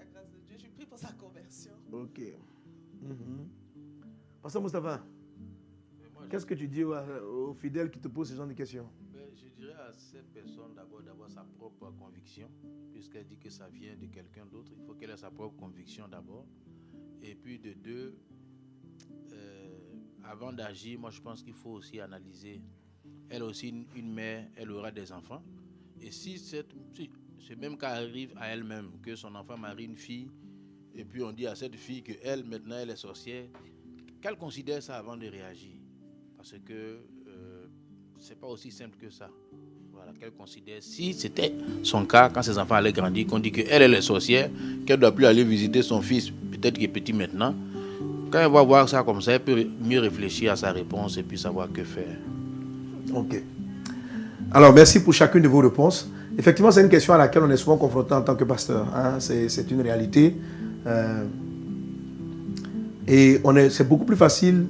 la grâce de Dieu. Je prie pour sa conversion. Ok. Pasteur Moustapha, qu'est-ce que tu dis aux fidèles qui te posent ce genre de questions? Je dirais à cette personne d'abord d'avoir sa propre conviction, puisqu'elle dit que ça vient de quelqu'un d'autre. Il faut qu'elle ait sa propre conviction d'abord. Et puis de deux, avant d'agir, moi je pense qu'il faut aussi analyser. Elle aussi une mère, elle aura des enfants. Et si ce même cas arrive à elle-même, que son enfant marie une fille, et puis on dit à cette fille qu'elle, maintenant, elle est sorcière, qu'elle considère ça avant de réagir. Parce que c'est pas aussi simple que ça. Voilà, qu'elle considère, si c'était son cas, quand ses enfants allaient grandir, qu'on dit qu'elle est sorcière, qu'elle ne doit plus aller visiter son fils, peut-être qu'il est petit maintenant, quand elle va voir ça comme ça, elle peut mieux réfléchir à sa réponse et puis savoir que faire. Ok. Alors, merci pour chacune de vos réponses. Effectivement, c'est une question à laquelle on est souvent confronté en tant que pasteur. Hein? C'est une réalité. Et c'est beaucoup plus facile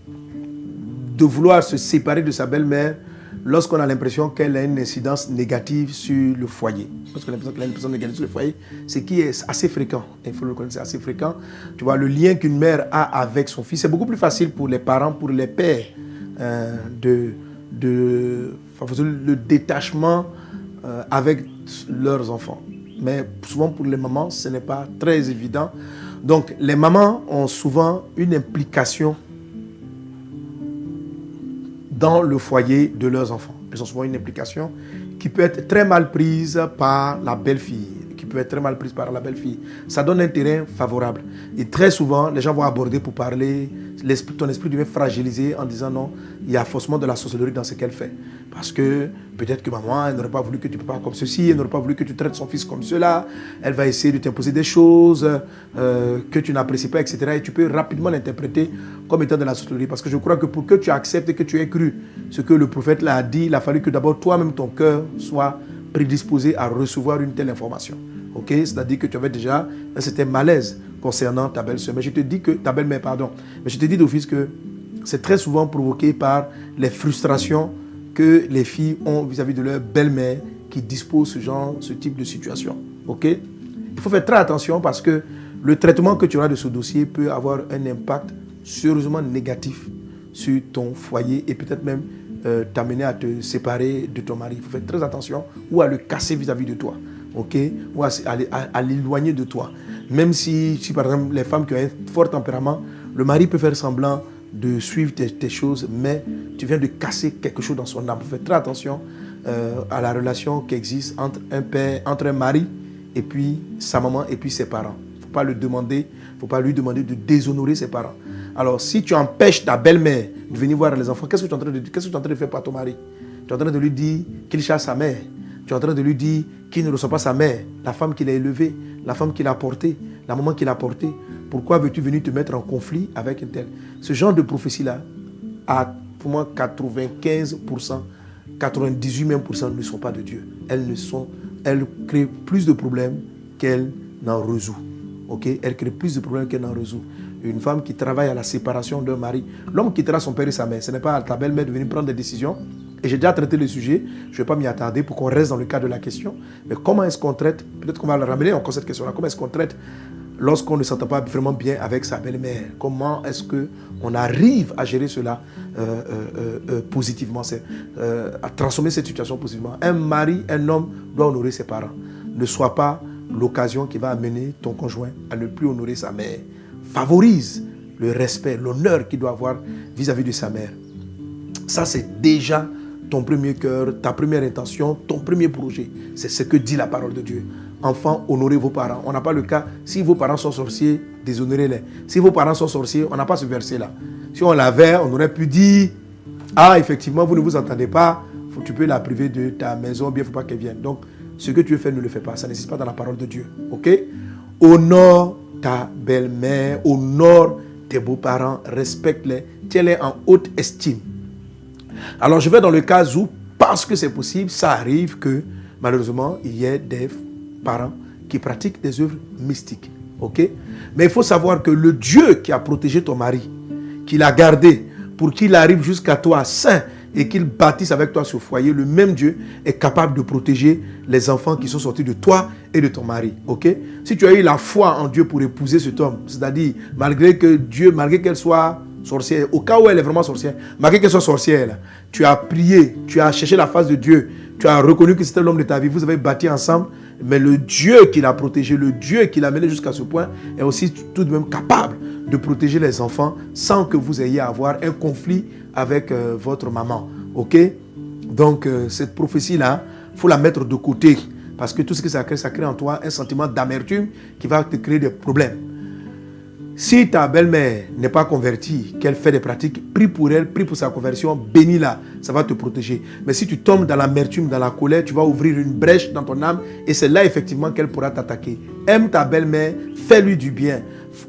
de vouloir se séparer de sa belle-mère lorsqu'on a l'impression qu'elle a une incidence négative sur le foyer. Lorsqu'on a l'impression qu'elle a une incidence négative sur le foyer, ce qui est assez fréquent. Il faut le reconnaître, c'est assez fréquent. Tu vois, le lien qu'une mère a avec son fils, c'est beaucoup plus facile pour les parents, pour les pères, le détachement avec leurs enfants. Mais souvent pour les mamans, ce n'est pas très évident. Donc les mamans ont souvent une implication dans le foyer de leurs enfants. Elles ont souvent une implication qui peut être très mal prise par la belle-fille. Ça donne un terrain favorable. Et très souvent, les gens vont aborder pour parler. Ton esprit devient fragilisé en disant non, il y a forcément de la sorcellerie dans ce qu'elle fait. Parce que peut-être que maman, elle n'aurait pas voulu que tu parles comme ceci, elle n'aurait pas voulu que tu traites son fils comme cela. Elle va essayer de t'imposer des choses que tu n'apprécies pas, etc. Et tu peux rapidement l'interpréter comme étant de la sorcellerie. Parce que je crois que pour que tu acceptes et que tu aies cru ce que le prophète l'a dit, il a fallu que d'abord toi-même, ton cœur soit prédisposé à recevoir une telle information. Ok, c'est-à-dire que tu avais déjà un certain malaise concernant ta belle-sœur. Mais je te dis que, ta belle-mère, pardon. Mais je te dis d'office que c'est très souvent provoqué par les frustrations que les filles ont vis-à-vis de leur belle-mère qui dispose ce type de situation. Ok? Il faut faire très attention parce que le traitement que tu auras de ce dossier peut avoir un impact sérieusement négatif sur ton foyer et peut-être même t'amener à te séparer de ton mari. Il faut faire très attention ou à le casser vis-à-vis de toi. Okay? Ou à l'éloigner de toi. Même si par exemple les femmes qui ont un fort tempérament, le mari peut faire semblant de suivre tes choses, mais tu viens de casser quelque chose dans son âme. Fais très attention à la relation qui existe entre un père, entre un mari et puis sa maman et puis ses parents. Il ne faut pas lui demander de déshonorer ses parents. Alors si tu empêches ta belle-mère de venir voir les enfants, qu'est-ce que tu es en train de dire? Qu'est-ce que tu es en train de faire par ton mari? Tu es en train de lui dire qu'il chasse sa mère. Tu es en train de lui dire qu'il ne reçoit pas sa mère, la femme qu'il a élevée, la femme qu'il a portée, la maman qu'il a portée. Pourquoi veux-tu venir te mettre en conflit avec une telle? Ce genre de prophétie-là, pour moi, 95%, 98% ne sont pas de Dieu. Elles créent plus de problèmes qu'elles n'en résout. Okay? Elles créent plus de problèmes qu'elles n'en résout. Une femme qui travaille à la séparation d'un mari, l'homme quittera son père et sa mère. Ce n'est pas à ta belle-mère de venir prendre des décisions. Et j'ai déjà traité le sujet, je ne vais pas m'y attarder pour qu'on reste dans le cadre de la question. Mais comment est-ce qu'on traite, peut-être qu'on va le ramener encore cette question-là, comment est-ce qu'on traite lorsqu'on ne s'entend pas vraiment bien avec sa belle-mère? Comment est-ce qu'on arrive à gérer cela positivement, à transformer cette situation positivement? Un mari, un homme doit honorer ses parents. Ne sois pas l'occasion qui va amener ton conjoint à ne plus honorer sa mère. Favorise le respect, l'honneur qu'il doit avoir vis-à-vis de sa mère. Ça, c'est déjà ton premier cœur, ta première intention, ton premier projet. C'est ce que dit la parole de Dieu. Enfants, honorez vos parents. On n'a pas le cas, si vos parents sont sorciers, déshonorez-les. Si vos parents sont sorciers, on n'a pas ce verset-là. Si on l'avait, on aurait pu dire, ah, effectivement, vous ne vous entendez pas, tu peux la priver de ta maison, bien, il ne faut pas qu'elle vienne. Donc, ce que tu veux faire, ne le fais pas. Ça n'existe pas dans la parole de Dieu. Ok? Honore ta belle-mère, honore tes beaux-parents, respecte-les, tiens-les en haute estime. Alors je vais dans le cas où, parce que c'est possible, ça arrive que malheureusement, il y ait des parents qui pratiquent des œuvres mystiques. Ok? Mais il faut savoir que le Dieu qui a protégé ton mari, qui l'a gardé pour qu'il arrive jusqu'à toi sain et qu'il bâtisse avec toi ce foyer, le même Dieu est capable de protéger les enfants qui sont sortis de toi et de ton mari. Ok? Si tu as eu la foi en Dieu pour épouser cet homme, c'est-à-dire malgré qu'elle soit sorcière, au cas où elle est vraiment sorcière, malgré qu'elle soit sorcière, tu as prié, tu as cherché la face de Dieu, tu as reconnu que c'était l'homme de ta vie, vous avez bâti ensemble, mais le Dieu qui l'a protégé, le Dieu qui l'a mené jusqu'à ce point est aussi tout de même capable de protéger les enfants sans que vous ayez à avoir un conflit avec votre maman. Ok? Donc cette prophétie-là, il faut la mettre de côté parce que tout ce que ça crée en toi un sentiment d'amertume qui va te créer des problèmes. Si ta belle-mère n'est pas convertie, qu'elle fait des pratiques, prie pour elle, prie pour sa conversion, bénis-la, ça va te protéger. Mais si tu tombes dans l'amertume, dans la colère, tu vas ouvrir une brèche dans ton âme et c'est là effectivement qu'elle pourra t'attaquer. Aime ta belle-mère, fais-lui du bien,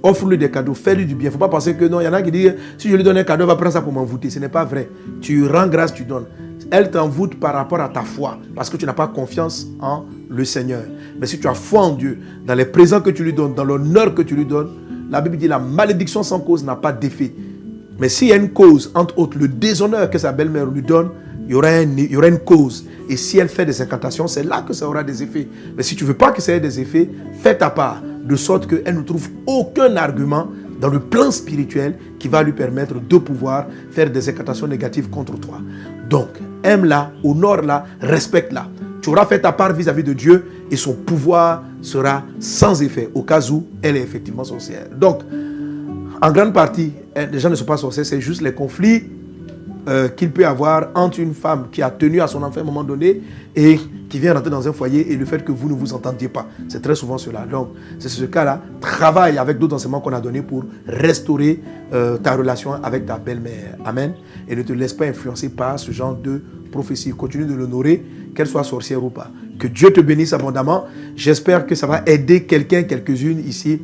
offre-lui des cadeaux, fais-lui du bien. Il ne faut pas penser que non, il y en a qui disent, si je lui donne un cadeau, elle va prendre ça pour m'envoûter. Ce n'est pas vrai. Tu rends grâce, tu donnes. Elle t'envoûte par rapport à ta foi, parce que tu n'as pas confiance en le Seigneur. Mais si tu as foi en Dieu, dans les présents que tu lui donnes, dans l'honneur que tu lui donnes, la Bible dit la malédiction sans cause n'a pas d'effet. Mais s'il y a une cause, entre autres le déshonneur que sa belle-mère lui donne, il y aura une cause. Et si elle fait des incantations, c'est là que ça aura des effets. Mais si tu ne veux pas que ça ait des effets, fais ta part, de sorte qu'elle ne trouve aucun argument dans le plan spirituel qui va lui permettre de pouvoir faire des incantations négatives contre toi. Donc, aime-la, honore-la, respecte-la. Tu auras fait ta part vis-à-vis de Dieu et son pouvoir sera sans effet au cas où elle est effectivement sorcière. Donc, en grande partie, les gens ne sont pas sorciers, c'est juste les conflits qu'il peut y avoir entre une femme qui a tenu à son enfant à un moment donné et qui vient rentrer dans un foyer et le fait que vous ne vous entendiez pas. C'est très souvent cela. Donc, c'est ce cas-là. Travaille avec d'autres enseignements qu'on a donnés pour restaurer ta relation avec ta belle-mère. Amen. Et ne te laisse pas influencer par ce genre de prophétie. Continue de l'honorer, qu'elle soit sorcière ou pas. Que Dieu te bénisse abondamment. J'espère que ça va aider quelqu'un, quelques-unes ici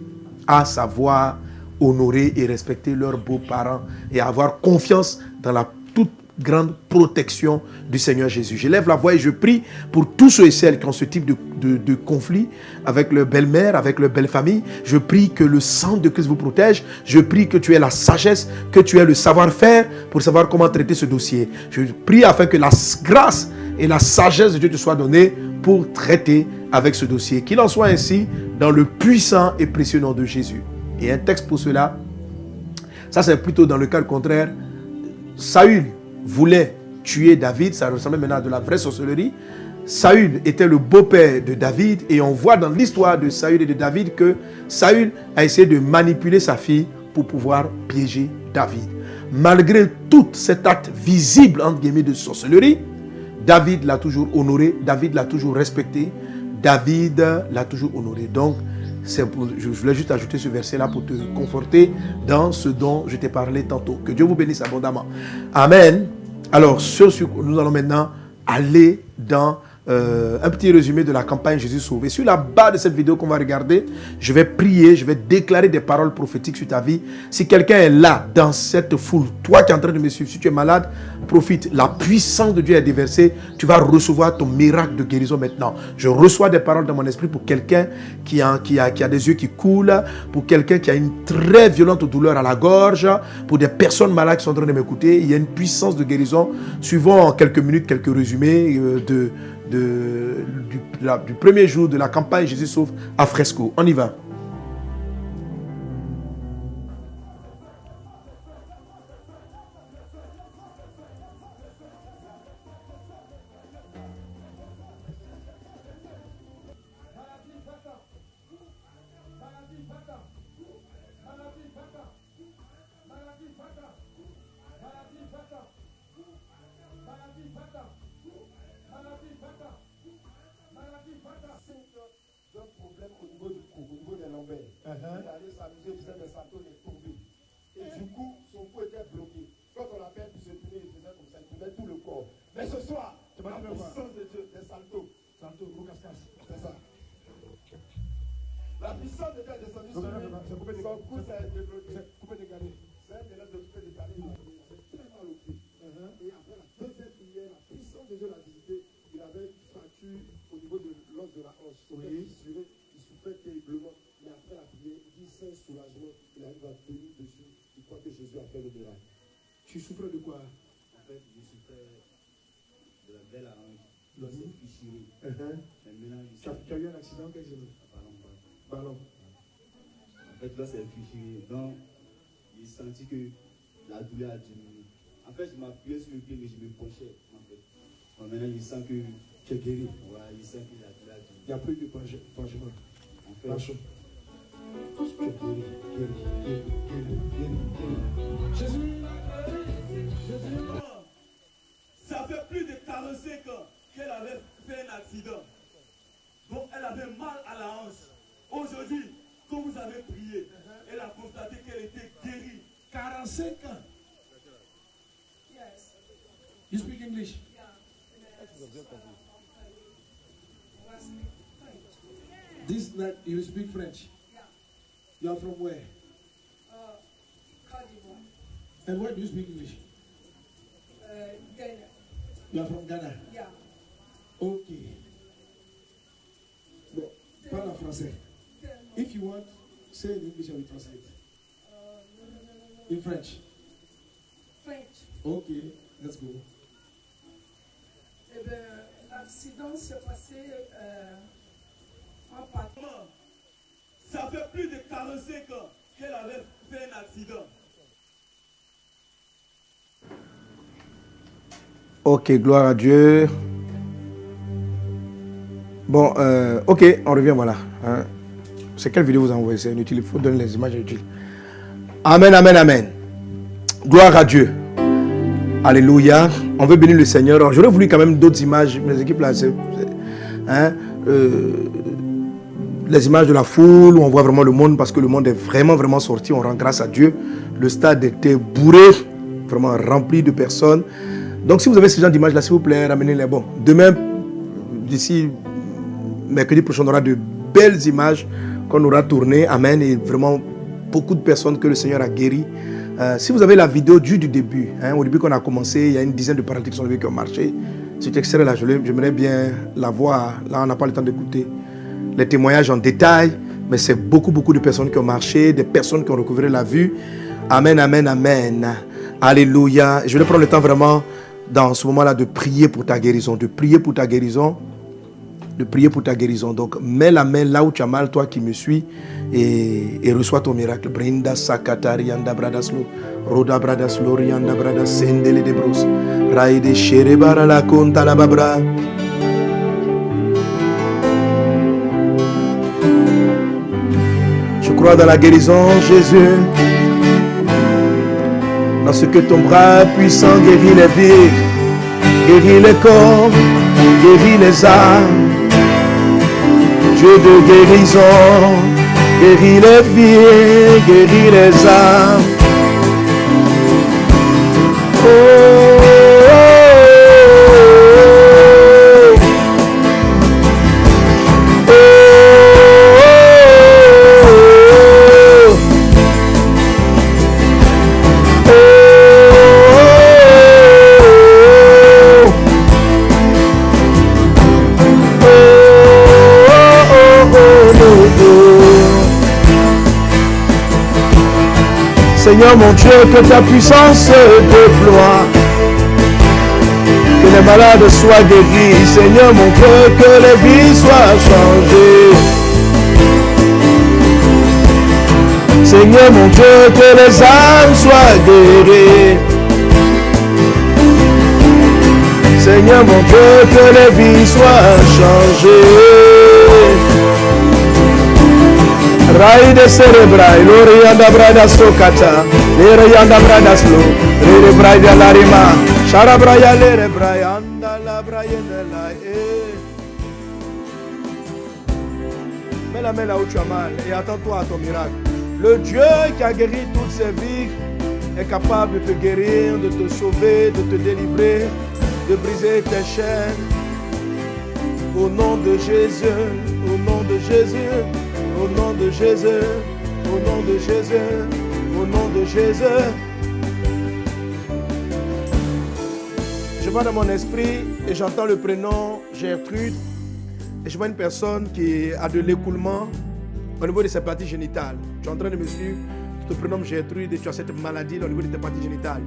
à savoir honorer et respecter leurs beaux-parents et avoir confiance dans la toute grande protection du Seigneur Jésus. Je lève la voix et je prie pour tous ceux et celles qui ont ce type de conflit avec leur belle-mère, avec leur belle-famille. Je prie que le sang de Christ vous protège. Je prie que tu aies la sagesse, que tu aies le savoir-faire pour savoir comment traiter ce dossier. Je prie afin que la grâce et la sagesse de Dieu te soient données pour traiter avec ce dossier. Qu'il en soit ainsi dans le puissant et précieux nom de Jésus. Et un texte pour cela, ça c'est plutôt dans le cas contraire. Saül voulait tuer David, ça ressemblait maintenant à de la vraie sorcellerie. Saül était le beau-père de David et on voit dans l'histoire de Saül et de David que Saül a essayé de manipuler sa fille pour pouvoir piéger David. Malgré tout cet acte visible entre guillemets de sorcellerie, David l'a toujours honoré, David l'a toujours respecté, David l'a toujours honoré. Donc, je voulais juste ajouter ce verset-là pour te conforter dans ce dont je t'ai parlé tantôt. Que Dieu vous bénisse abondamment. Amen. Alors, nous allons maintenant aller dans un petit résumé de la campagne Jésus sauvé. Sur la base de cette vidéo qu'on va regarder, je vais prier, je vais déclarer des paroles prophétiques sur ta vie. Si quelqu'un est là, dans cette foule, toi qui es en train de me suivre, si tu es malade, profite. La puissance de Dieu est déversée. Tu vas recevoir ton miracle de guérison maintenant. Je reçois des paroles dans mon esprit pour quelqu'un qui a des yeux qui coulent, pour quelqu'un qui a une très violente douleur à la gorge, pour des personnes malades qui sont en train de m'écouter. Il y a une puissance de guérison. Suivons en quelques minutes quelques résumés du premier jour de la campagne Jésus sauve à Fresco. On y va. J'avais la hanche. Donc c'est fichuré. Mais maintenant, Tu as eu un accident, qu'est-ce que c'est? Ballon. En fait, là, c'est fichuré. Donc, j'ai senti que la douleur a diminué. En fait, je m'appuyais sur le pied, mais je me penchais. En fait. Donc, maintenant, je sens que tu es guéri. Voilà, je sens que la douleur a diminué. Il n'y a plus de penchement. En fait, Tu es guéri. Jésus. Ça fait plus de 45 ans qu'elle avait fait un accident. Donc elle avait mal à la hanche. Aujourd'hui, quand vous avez prié, elle a constaté qu'elle était guérie. 45 ans. Yes. You speak English? This night you speak French? Yeah. You are from where? Côte d'Ivoire. And where do you speak English? Ghana. You are from Ghana? Yeah. Okay. Bon, parle en français. If you want, say in English and we translate. In French? French. Okay, let's go. Eh bien, l'accident s'est passé en partant. Ça fait plus de 45 ans qu'elle avait fait un accident. Ok, gloire à Dieu. Bon, ok, on revient, voilà. Hein. C'est quelle vidéo vous envoyez? C'est inutile, il faut donner les images utiles. Amen, amen, amen. Gloire à Dieu. Alléluia. On veut bénir le Seigneur. Alors, j'aurais voulu quand même d'autres images. Les équipes là, les images de la foule où on voit vraiment le monde parce que le monde est vraiment sorti. On rend grâce à Dieu. Le stade était bourré, vraiment rempli de personnes. Donc, si vous avez ce genre d'images là, s'il vous plaît, ramenez-les. Bon, demain, d'ici mercredi prochain, on aura de belles images qu'on aura tournées. Amen. Et vraiment beaucoup de personnes que le Seigneur a guéries. Si vous avez la vidéo du début, hein, au début qu'on a commencé, il y a une dizaine de paralytiques qui sont levés qui ont marché. Cet extrait-là, j'aimerais bien la voir. Là, on n'a pas le temps d'écouter les témoignages en détail, mais c'est beaucoup de personnes qui ont marché, des personnes qui ont recouvré la vue. Amen, amen, amen. Alléluia. Je vais prendre le temps vraiment, dans ce moment-là, de prier pour ta guérison, de prier pour ta guérison. Donc, mets la main là où tu as mal, toi qui me suis, et reçois ton miracle. Brinda sakatari anda bradaslo, roda bradaslo rianda bradas sendele de bros, raide sherebara la conta la babra. Je crois dans la guérison, Jésus, dans ce que ton bras puissant guérit les vies, guérit les corps, guérit les âmes. Dieu de guérison, guéris les vies, guéris les âmes. Oh, oh, oh, Seigneur mon Dieu, que ta puissance se déploie, que les malades soient guéris. Seigneur mon Dieu, que les vies soient changées. Seigneur mon Dieu, que les âmes soient guéries. Seigneur mon Dieu, que les vies soient changées. Raide cerebrai, lorianda brada sokata, lerianda brada slo, lere braida larima, sharabraya lere brayanda la brayenda la Mets la main là où tu as mal et attends-toi à ton miracle. Le Dieu qui a guéri toutes ces vies est capable de te guérir, de te sauver, de te délivrer, de briser tes chaînes. Au nom de Jésus, au nom de Jésus. Au nom de Jésus, au nom de Jésus, au nom de Jésus. Je vois dans mon esprit et j'entends le prénom Gertrude. Et je vois une personne qui a de l'écoulement au niveau de ses parties génitales. Tu es en train de me suivre, tu te prénommes Gertrude et tu as cette maladie au niveau de tes parties génitales.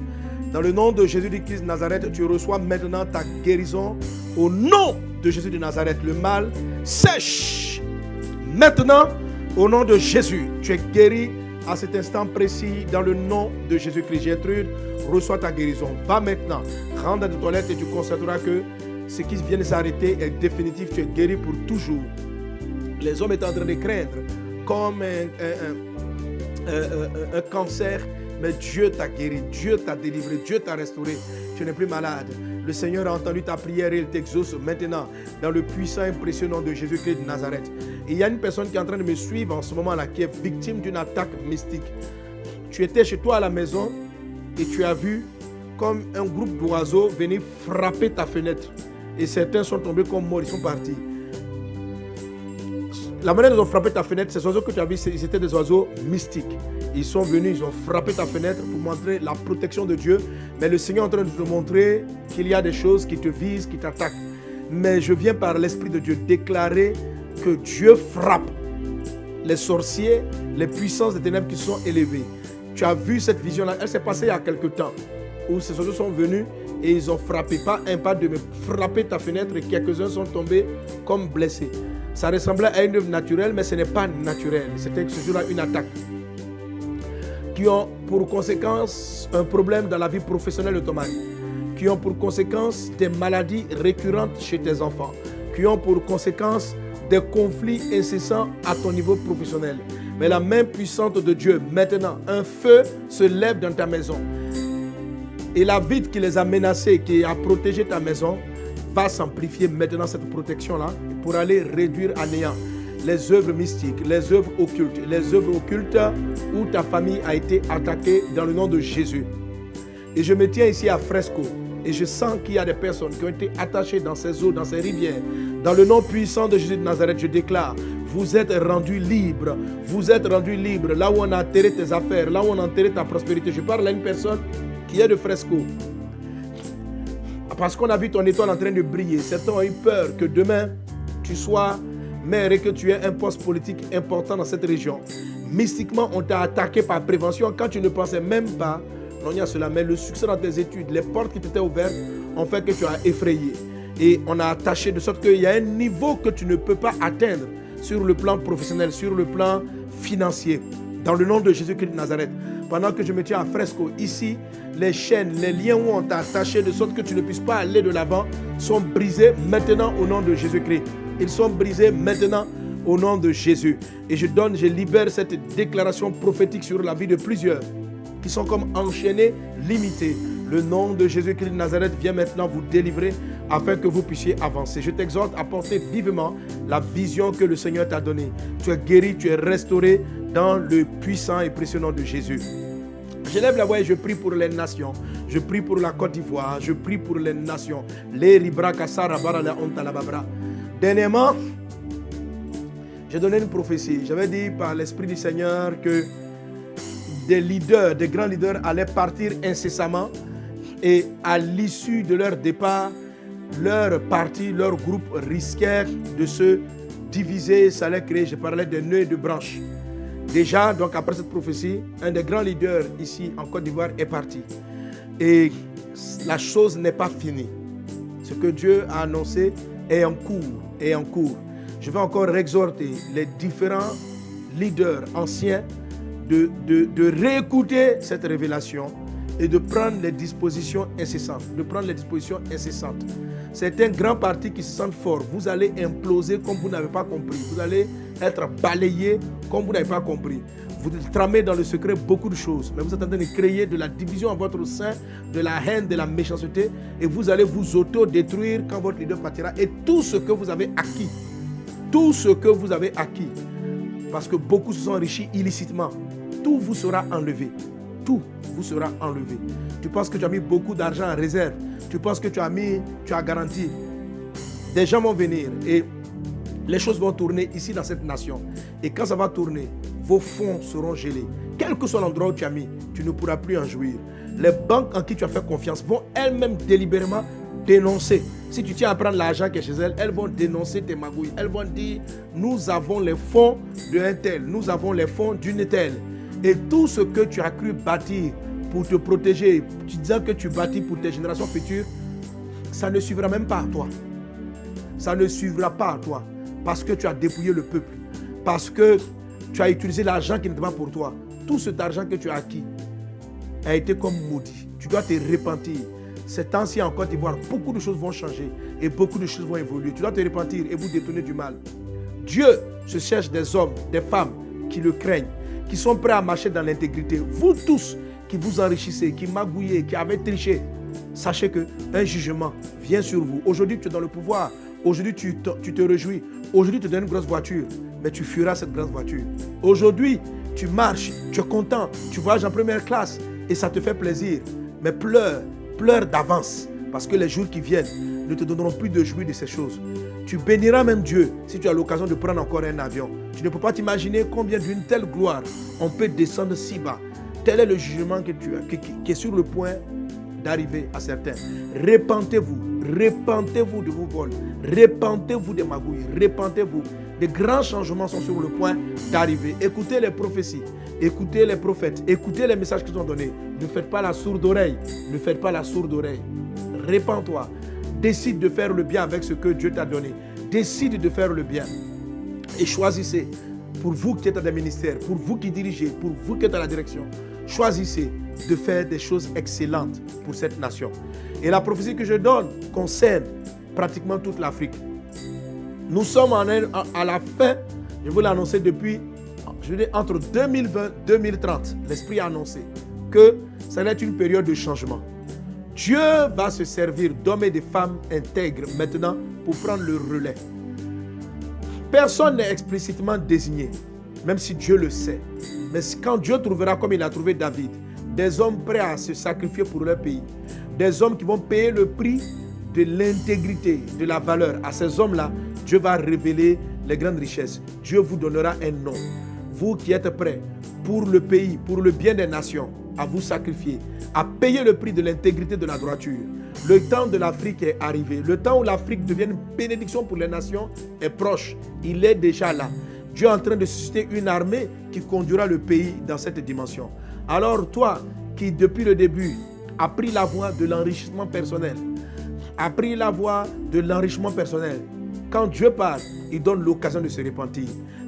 Dans le nom de Jésus de Christ de Nazareth, tu reçois maintenant ta guérison. Au nom de Jésus de Nazareth, le mal sèche. Maintenant, au nom de Jésus, tu es guéri à cet instant précis dans le nom de Jésus-Christ. Gertrude, reçois ta guérison. Va maintenant, rentre dans tes toilettes et tu constateras que ce qui vient de s'arrêter est définitif. Tu es guéri pour toujours. Les hommes étaient en train de craindre comme un cancer, mais Dieu t'a guéri, Dieu t'a délivré, Dieu t'a restauré. Tu n'es plus malade. Le Seigneur a entendu ta prière et il t'exauce maintenant dans le puissant et précieux nom de Jésus-Christ de Nazareth. Et il y a une personne qui est en train de me suivre en ce moment-là, qui est victime d'une attaque mystique. Tu étais chez toi à la maison et tu as vu comme un groupe d'oiseaux venir frapper ta fenêtre. Et certains sont tombés comme morts, ils sont partis. La manière dont ils ont frappé ta fenêtre, ces oiseaux que tu as vus, c'était des oiseaux mystiques. Ils sont venus, ils ont frappé ta fenêtre pour montrer la protection de Dieu. Mais le Seigneur est en train de te montrer qu'il y a des choses qui te visent, qui t'attaquent. Mais je viens par l'Esprit de Dieu déclarer que Dieu frappe les sorciers, les puissances des ténèbres qui sont élevées. Tu as vu cette vision-là, elle s'est passée il y a quelque temps, où ces oiseaux sont venus et ils ont frappé, pas un, pas deux, mais frappé ta fenêtre et quelques-uns sont tombés comme blessés. Ça ressemblait à une œuvre naturelle, mais ce n'est pas naturel. C'était ce jour-là une attaque qui ont pour conséquence un problème dans la vie professionnelle de ton mari, qui ont pour conséquence des maladies récurrentes chez tes enfants, qui ont pour conséquence des conflits incessants à ton niveau professionnel. Mais la main puissante de Dieu, maintenant, un feu se lève dans ta maison. Et la vide qui les a menacés, qui a protégé ta maison, va s'amplifier maintenant cette protection-là pour aller réduire à néant les œuvres mystiques, les œuvres occultes où ta famille a été attaquée dans le nom de Jésus. Et je me tiens ici à Fresco et je sens qu'il y a des personnes qui ont été attachées dans ces eaux, dans ces rivières. Dans le nom puissant de Jésus de Nazareth, je déclare, vous êtes rendus libres. Vous êtes rendus libres. Là où on a enterré tes affaires, là où on a enterré ta prospérité. Je parle à une personne qui est de Fresco. Parce qu'on a vu ton étoile en train de briller. Certains ont eu peur que demain, tu sois maire et que tu aies un poste politique important dans cette région. Mystiquement, on t'a attaqué par prévention quand tu ne pensais même pas. Non, il y a cela. Mais le succès dans tes études, les portes qui t'étaient ouvertes, ont fait que tu as effrayé. Et on a attaché de sorte qu'il y a un niveau que tu ne peux pas atteindre sur le plan professionnel, sur le plan financier. Dans le nom de Jésus-Christ de Nazareth. Pendant que je me tiens à Fresco, ici, les chaînes, les liens où on t'a attaché de sorte que tu ne puisses pas aller de l'avant sont brisés maintenant au nom de Jésus-Christ. Ils sont brisés maintenant au nom de Jésus. Et je libère cette déclaration prophétique sur la vie de plusieurs qui sont comme enchaînés, limités. Le nom de Jésus-Christ de Nazareth vient maintenant vous délivrer afin que vous puissiez avancer. Je t'exhorte à porter vivement la vision que le Seigneur t'a donnée. Tu es guéri, tu es restauré dans le puissant et précieux nom de Jésus. Je lève la voix et je prie pour les nations. Je prie pour la Côte d'Ivoire. Je prie pour les nations. Dernièrement, j'ai donné une prophétie. J'avais dit par l'Esprit du Seigneur que des leaders, des grands leaders allaient partir incessamment et à l'issue de leur départ, leur parti, leur groupe risquait de se diviser. Ça allait créer, je parlais de nœuds et de branches. Déjà, donc après cette prophétie, un des grands leaders ici en Côte d'Ivoire est parti. Et la chose n'est pas finie. Ce que Dieu a annoncé est en cours. Je vais encore exhorter les différents leaders anciens de réécouter cette révélation et de prendre les dispositions incessantes. C'est un grand parti qui se sent fort. Vous allez imploser comme vous n'avez pas compris. Vous allez être balayé comme vous n'avez pas compris. Vous tramez dans le secret beaucoup de choses, mais vous êtes en train de créer de la division en votre sein, de la haine, de la méchanceté, et vous allez vous auto-détruire quand votre leader partira. Et tout ce que vous avez acquis, parce que beaucoup se sont enrichis illicitement, tout vous sera enlevé. Tout vous sera enlevé. Tu penses que tu as mis beaucoup d'argent en réserve. Tu penses que tu as garanti. Des gens vont venir et les choses vont tourner ici dans cette nation. Et quand ça va tourner, vos fonds seront gelés. Quel que soit l'endroit où tu as mis, tu ne pourras plus en jouir. Les banques en qui tu as fait confiance vont elles-mêmes délibérément dénoncer. Si tu tiens à prendre l'argent qui est chez elles, elles vont dénoncer tes magouilles. Elles vont dire, nous avons les fonds d'un tel, nous avons les fonds d'une telle. Et tout ce que tu as cru bâtir pour te protéger, tu disant que tu bâtis pour tes générations futures, ça ne suivra même pas à toi. Ça ne suivra pas à toi. Parce que tu as dépouillé le peuple. Parce que tu as utilisé l'argent qui n'était pas pour toi. Tout cet argent que tu as acquis a été comme maudit. Tu dois te repentir. Ces temps-ci en Côte d'Ivoire, beaucoup de choses vont changer et beaucoup de choses vont évoluer. Tu dois te repentir et vous détourner du mal. Dieu se cherche des hommes, des femmes qui le craignent, qui sont prêts à marcher dans l'intégrité. Vous tous qui vous enrichissez, qui magouillez, qui avez triché, sachez qu'un jugement vient sur vous. Aujourd'hui, tu es dans le pouvoir. Aujourd'hui, tu te réjouis. Aujourd'hui, tu te donnes une grosse voiture, mais tu fuiras cette grosse voiture. Aujourd'hui, tu marches, tu es content, tu voyages en première classe et ça te fait plaisir. Mais pleure d'avance parce que les jours qui viennent ne te donneront plus de jouir de ces choses. Tu béniras même Dieu si tu as l'occasion de prendre encore un avion. Tu ne peux pas t'imaginer combien d'une telle gloire on peut descendre si bas. Tel est le jugement que tu as, qui est sur le point d'arriver à certains. Repentez-vous de vos vols, repentez-vous des magouilles, repentez-vous. Des grands changements sont sur le point d'arriver. Écoutez les prophéties, écoutez les prophètes, écoutez les messages qu'ils ont donnés. Ne faites pas la sourde oreille, ne faites pas la sourde oreille. Repens-toi, décide de faire le bien avec ce que Dieu t'a donné. Décide de faire le bien et choisissez, pour vous qui êtes dans des ministères, pour vous qui dirigez, pour vous qui êtes à la direction, choisissez de faire des choses excellentes pour cette nation. Et la prophétie que je donne concerne pratiquement toute l'Afrique. Nous sommes à la fin, je vous l'ai annoncé depuis, je veux dire, entre 2020 et 2030. L'Esprit a annoncé que ça va être une période de changement. Dieu va se servir d'hommes et de femmes intègres maintenant pour prendre le relais. Personne n'est explicitement désigné, même si Dieu le sait. Mais quand Dieu trouvera, comme il a trouvé David, des hommes prêts à se sacrifier pour leur pays, des hommes qui vont payer le prix de l'intégrité, de la valeur, à ces hommes-là, Dieu va révéler les grandes richesses. Dieu vous donnera un nom. Vous qui êtes prêts pour le pays, pour le bien des nations, à vous sacrifier, à payer le prix de l'intégrité de la droiture. Le temps de l'Afrique est arrivé. Le temps où l'Afrique devient une bénédiction pour les nations est proche. Il est déjà là. Dieu est en train de susciter une armée qui conduira le pays dans cette dimension. Alors toi qui depuis le début a pris la voie de l'enrichissement personnel, quand Dieu parle, il donne l'occasion de se repentir.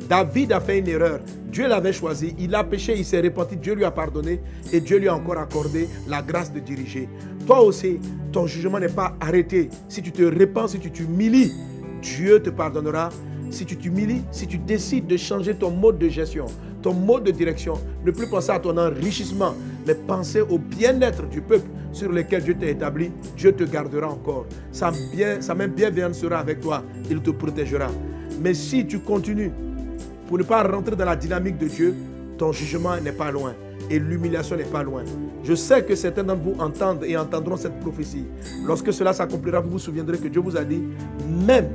David a fait une erreur. Dieu l'avait choisi. Il a péché, il s'est repenti. Dieu lui a pardonné et Dieu lui a encore accordé la grâce de diriger. Toi aussi, ton jugement n'est pas arrêté. Si tu te repens, si tu t'humilies, Dieu te pardonnera. Si tu t'humilies, si tu décides de changer ton mode de gestion, ton mode de direction, ne plus penser à ton enrichissement, mais penser au bien-être du peuple sur lequel Dieu t'a établi, Dieu te gardera encore. Sa même bienveillance sera avec toi, il te protégera. Mais si tu continues pour ne pas rentrer dans la dynamique de Dieu, ton jugement n'est pas loin et l'humiliation n'est pas loin. Je sais que certains d'entre vous entendent et entendront cette prophétie. Lorsque cela s'accomplira, vous vous souviendrez que Dieu vous a dit, même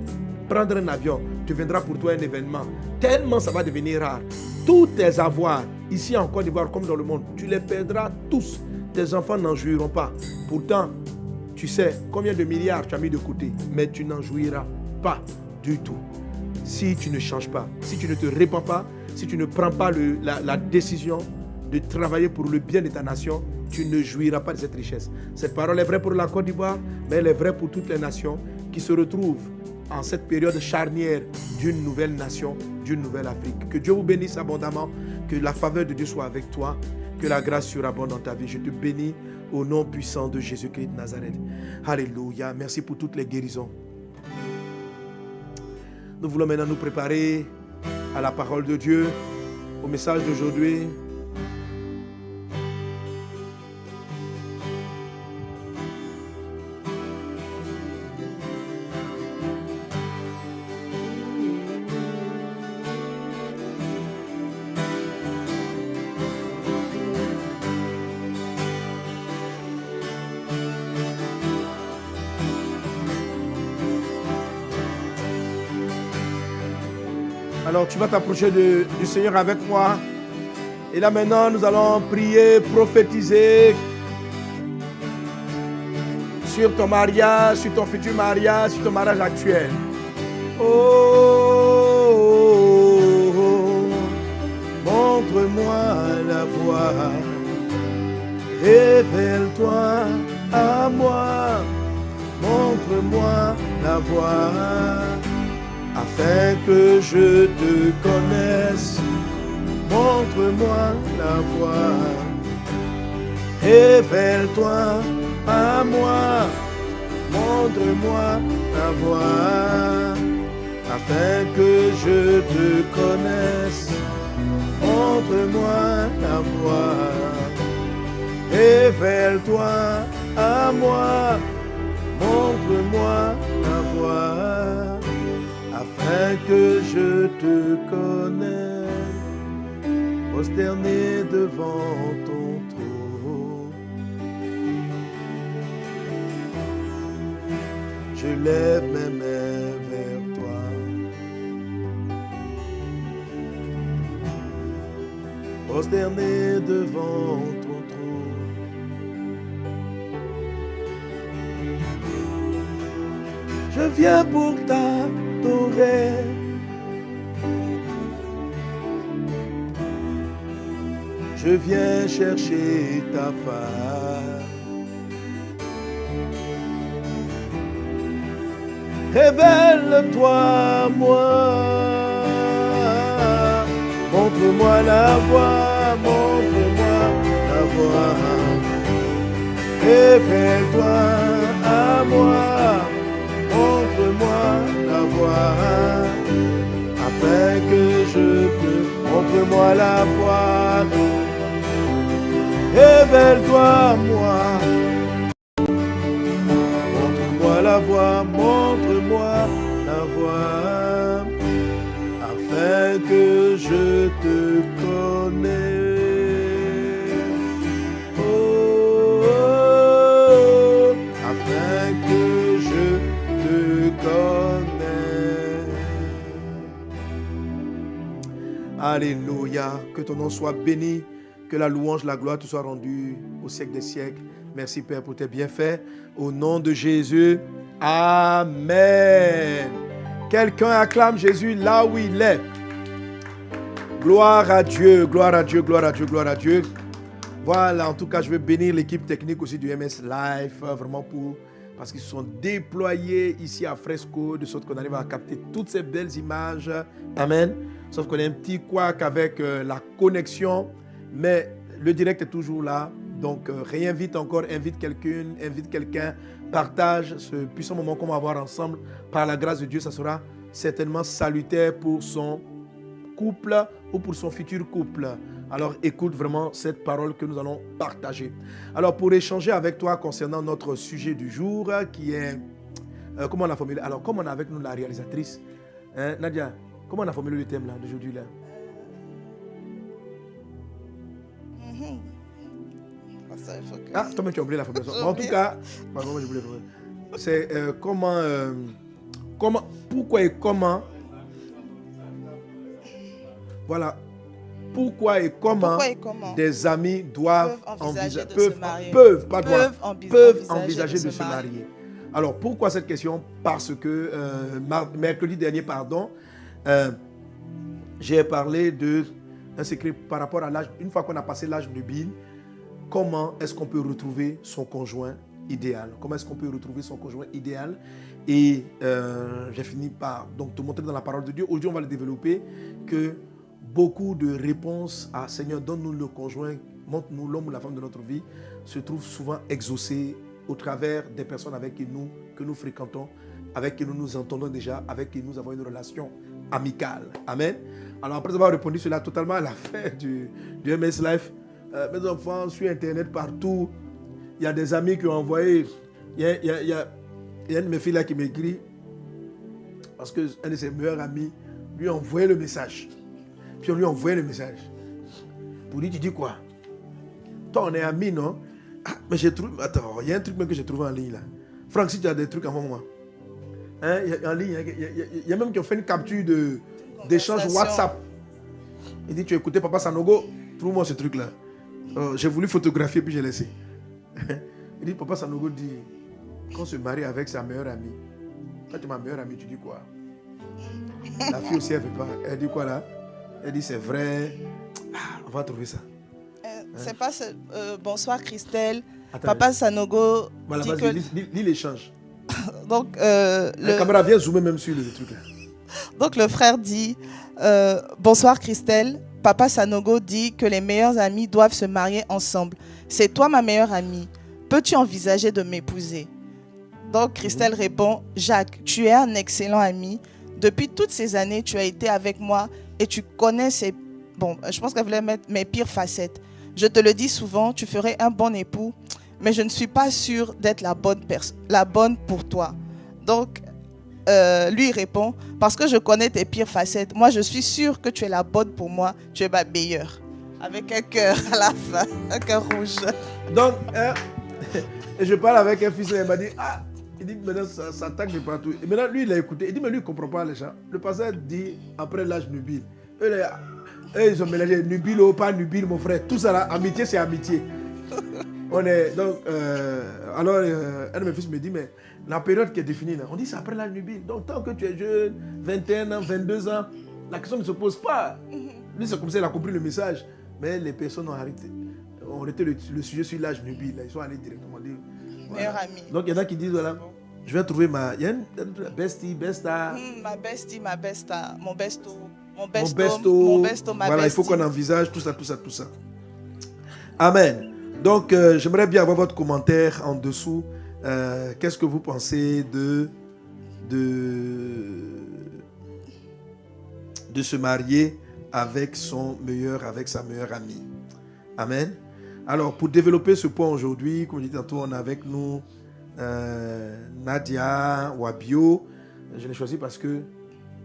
prendre un avion deviendra pour toi un événement. Tellement ça va devenir rare. Tous tes avoirs, ici en Côte d'Ivoire comme dans le monde, tu les perdras tous. Tes enfants n'en jouiront pas. Pourtant, tu sais combien de milliards tu as mis de côté, mais tu n'en jouiras pas du tout. Si tu ne changes pas, si tu ne te repens pas, si tu ne prends pas la décision de travailler pour le bien de ta nation, tu ne jouiras pas de cette richesse. Cette parole est vraie pour la Côte d'Ivoire, mais elle est vraie pour toutes les nations qui se retrouvent en cette période charnière d'une nouvelle nation, d'une nouvelle Afrique. Que Dieu vous bénisse abondamment, que la faveur de Dieu soit avec toi, que la grâce surabonde dans ta vie. Je te bénis au nom puissant de Jésus-Christ de Nazareth. Alléluia. Merci pour toutes les guérisons. Nous voulons maintenant nous préparer à la parole de Dieu, au message d'aujourd'hui. Alors tu vas t'approcher du Seigneur avec moi. Et là maintenant, nous allons prier, prophétiser sur ton mariage, sur ton futur mariage, sur ton mariage actuel. Oh, montre-moi la voie. Révèle-toi à moi, montre-moi la voie, afin que je te connaisse. Montre-moi la voie. Révèle-toi à moi, montre-moi la voie, afin que je te connaisse. Montre-moi la voie. Révèle-toi à moi, montre-moi la voie, afin que je te connaisse. Prosterné devant ton trône, je lève mes mains vers toi. Prosterné devant ton trône, je viens pour t'adorer. Je viens chercher ta face. Révèle-toi à moi. Montre-moi la voie, montre-moi la voie. Révèle-toi à moi, montre-moi la voie, afin que je peux. Montre-moi la voie. Révèle-toi à moi. Montre-moi la voie, montre-moi la voie, afin que je te connaisse. Oh, oh, afin que je te connaisse. Alléluia, que ton nom soit béni. Que la louange, la gloire te soit rendue au siècle des siècles. Merci Père pour tes bienfaits. Au nom de Jésus, Amen. Quelqu'un acclame Jésus là où il est. Gloire à Dieu, gloire à Dieu, gloire à Dieu, gloire à Dieu. Voilà, en tout cas, je veux bénir l'équipe technique aussi du MS Live, vraiment parce qu'ils se sont déployés ici à Fresco, de sorte qu'on arrive à capter toutes ces belles images. Amen. Sauf qu'on a un petit couac avec la connexion. Mais le direct est toujours là. Donc, réinvite encore, invite quelqu'un, partage ce puissant moment qu'on va avoir ensemble. Par la grâce de Dieu, ça sera certainement salutaire pour son couple ou pour son futur couple. Alors, écoute vraiment cette parole que nous allons partager. Alors, pour échanger avec toi concernant notre sujet du jour, qui est... comment on a formulé? Alors, comme on a avec nous la réalisatrice, Nadia, comment on a formulé le thème là, d'aujourd'hui là? Ah, toi-même tu as oublié la formulation. En tout cas, c'est comment, pourquoi et comment. Voilà. Pourquoi et comment des amis doivent peuvent envisager de se marier. Alors, pourquoi cette question? Parce que mercredi dernier, j'ai parlé d'un secret par rapport à l'âge. Une fois qu'on a passé l'âge nubile, comment est-ce qu'on peut retrouver son conjoint idéal? Comment est-ce qu'on peut retrouver son conjoint idéal? Et j'ai fini par donc, te montrer dans la parole de Dieu. Aujourd'hui, on va le développer, que beaucoup de réponses à Seigneur, donne-nous le conjoint, montre-nous l'homme ou la femme de notre vie, se trouvent souvent exaucées au travers des personnes avec qui que nous fréquentons, avec qui nous nous entendons déjà, avec qui nous avons une relation amicale. Amen. Alors, après avoir répondu cela totalement à la fin du MS Live, mes enfants, sur Internet, partout, il y a des amis qui ont envoyé. Il y a une de mes filles là qui m'écrit, parce qu'un de ses meilleurs amis lui a envoyé le message. Puis on lui a envoyé le message. Pour lui, tu dis quoi? Toi, on est amis, non? Ah, mais j'ai trouvé. Attends, il y a un truc même que j'ai trouvé en ligne là. Franck, si tu as des trucs avant moi. Hein, en ligne, il y a même qui ont fait une capture d'échange WhatsApp. Il dit, tu as écouté Papa Sanogo? Trouve-moi ce truc là. J'ai voulu photographier puis j'ai laissé. Il dit, Papa Sanogo dit, qu'on se marie avec sa meilleure amie. Quand tu es ma meilleure amie, tu dis quoi? La fille aussi, elle ne fait pas. Elle dit quoi là? Elle dit, c'est vrai. Ah, on va trouver ça. C'est pas bonsoir Christelle. Attends, Papa Sanogo voilà, dit vas-y, que... lis l'échange. Donc, La caméra vient zoomer même sur le truc là. donc le frère dit bonsoir Christelle. Papa Sanogo dit que les meilleurs amis doivent se marier ensemble. C'est toi ma meilleure amie. Peux-tu envisager de m'épouser? Donc Christelle répond Jacques, tu es un excellent ami. Depuis toutes ces années, tu as été avec moi et tu connais Bon, je pense qu'elle voulait mettre mes pires facettes. Je te le dis souvent, tu ferais un bon époux, mais je ne suis pas sûre d'être la bonne pour toi. Donc, lui il répond, parce que je connais tes pires facettes, moi je suis sûre que tu es la bonne pour moi, tu es ma meilleure. Avec un cœur à la fin, un cœur rouge. Donc, et je parle avec un fils, il m'a dit, il dit maintenant ça attaque de partout. Et maintenant lui il a écouté, il dit mais lui il ne comprend pas les gens. Le pasteur dit après l'âge nubile. Eux ils ont mélangé nubile ou pas nubile mon frère. Tout ça là, amitié c'est amitié. On est donc, alors un de mes fils me dit mais la période qui est définie là, on dit c'est après l'âge nubile. Donc tant que tu es jeune, 21 ans, 22 ans, la question ne se pose pas. Lui c'est comme ça il a compris le message. Mais les personnes ont arrêté le sujet sur l'âge nubile. Là. Ils sont allés directement dire. Voilà. Meilleure amie. Donc il y en a qui disent voilà, je vais trouver il y a une bestie, besta. Ma bestie, ma besta, mon besto, Mon besto, ma voilà, bestie. il faut qu'on envisage tout ça. Amen. Donc j'aimerais bien avoir votre commentaire en dessous. Qu'est-ce que vous pensez de se marier avec sa meilleure amie. Amen. Alors, pour développer ce point aujourd'hui, comme je disais tantôt, on a avec nous Nadia Wabio. Je l'ai choisi parce que,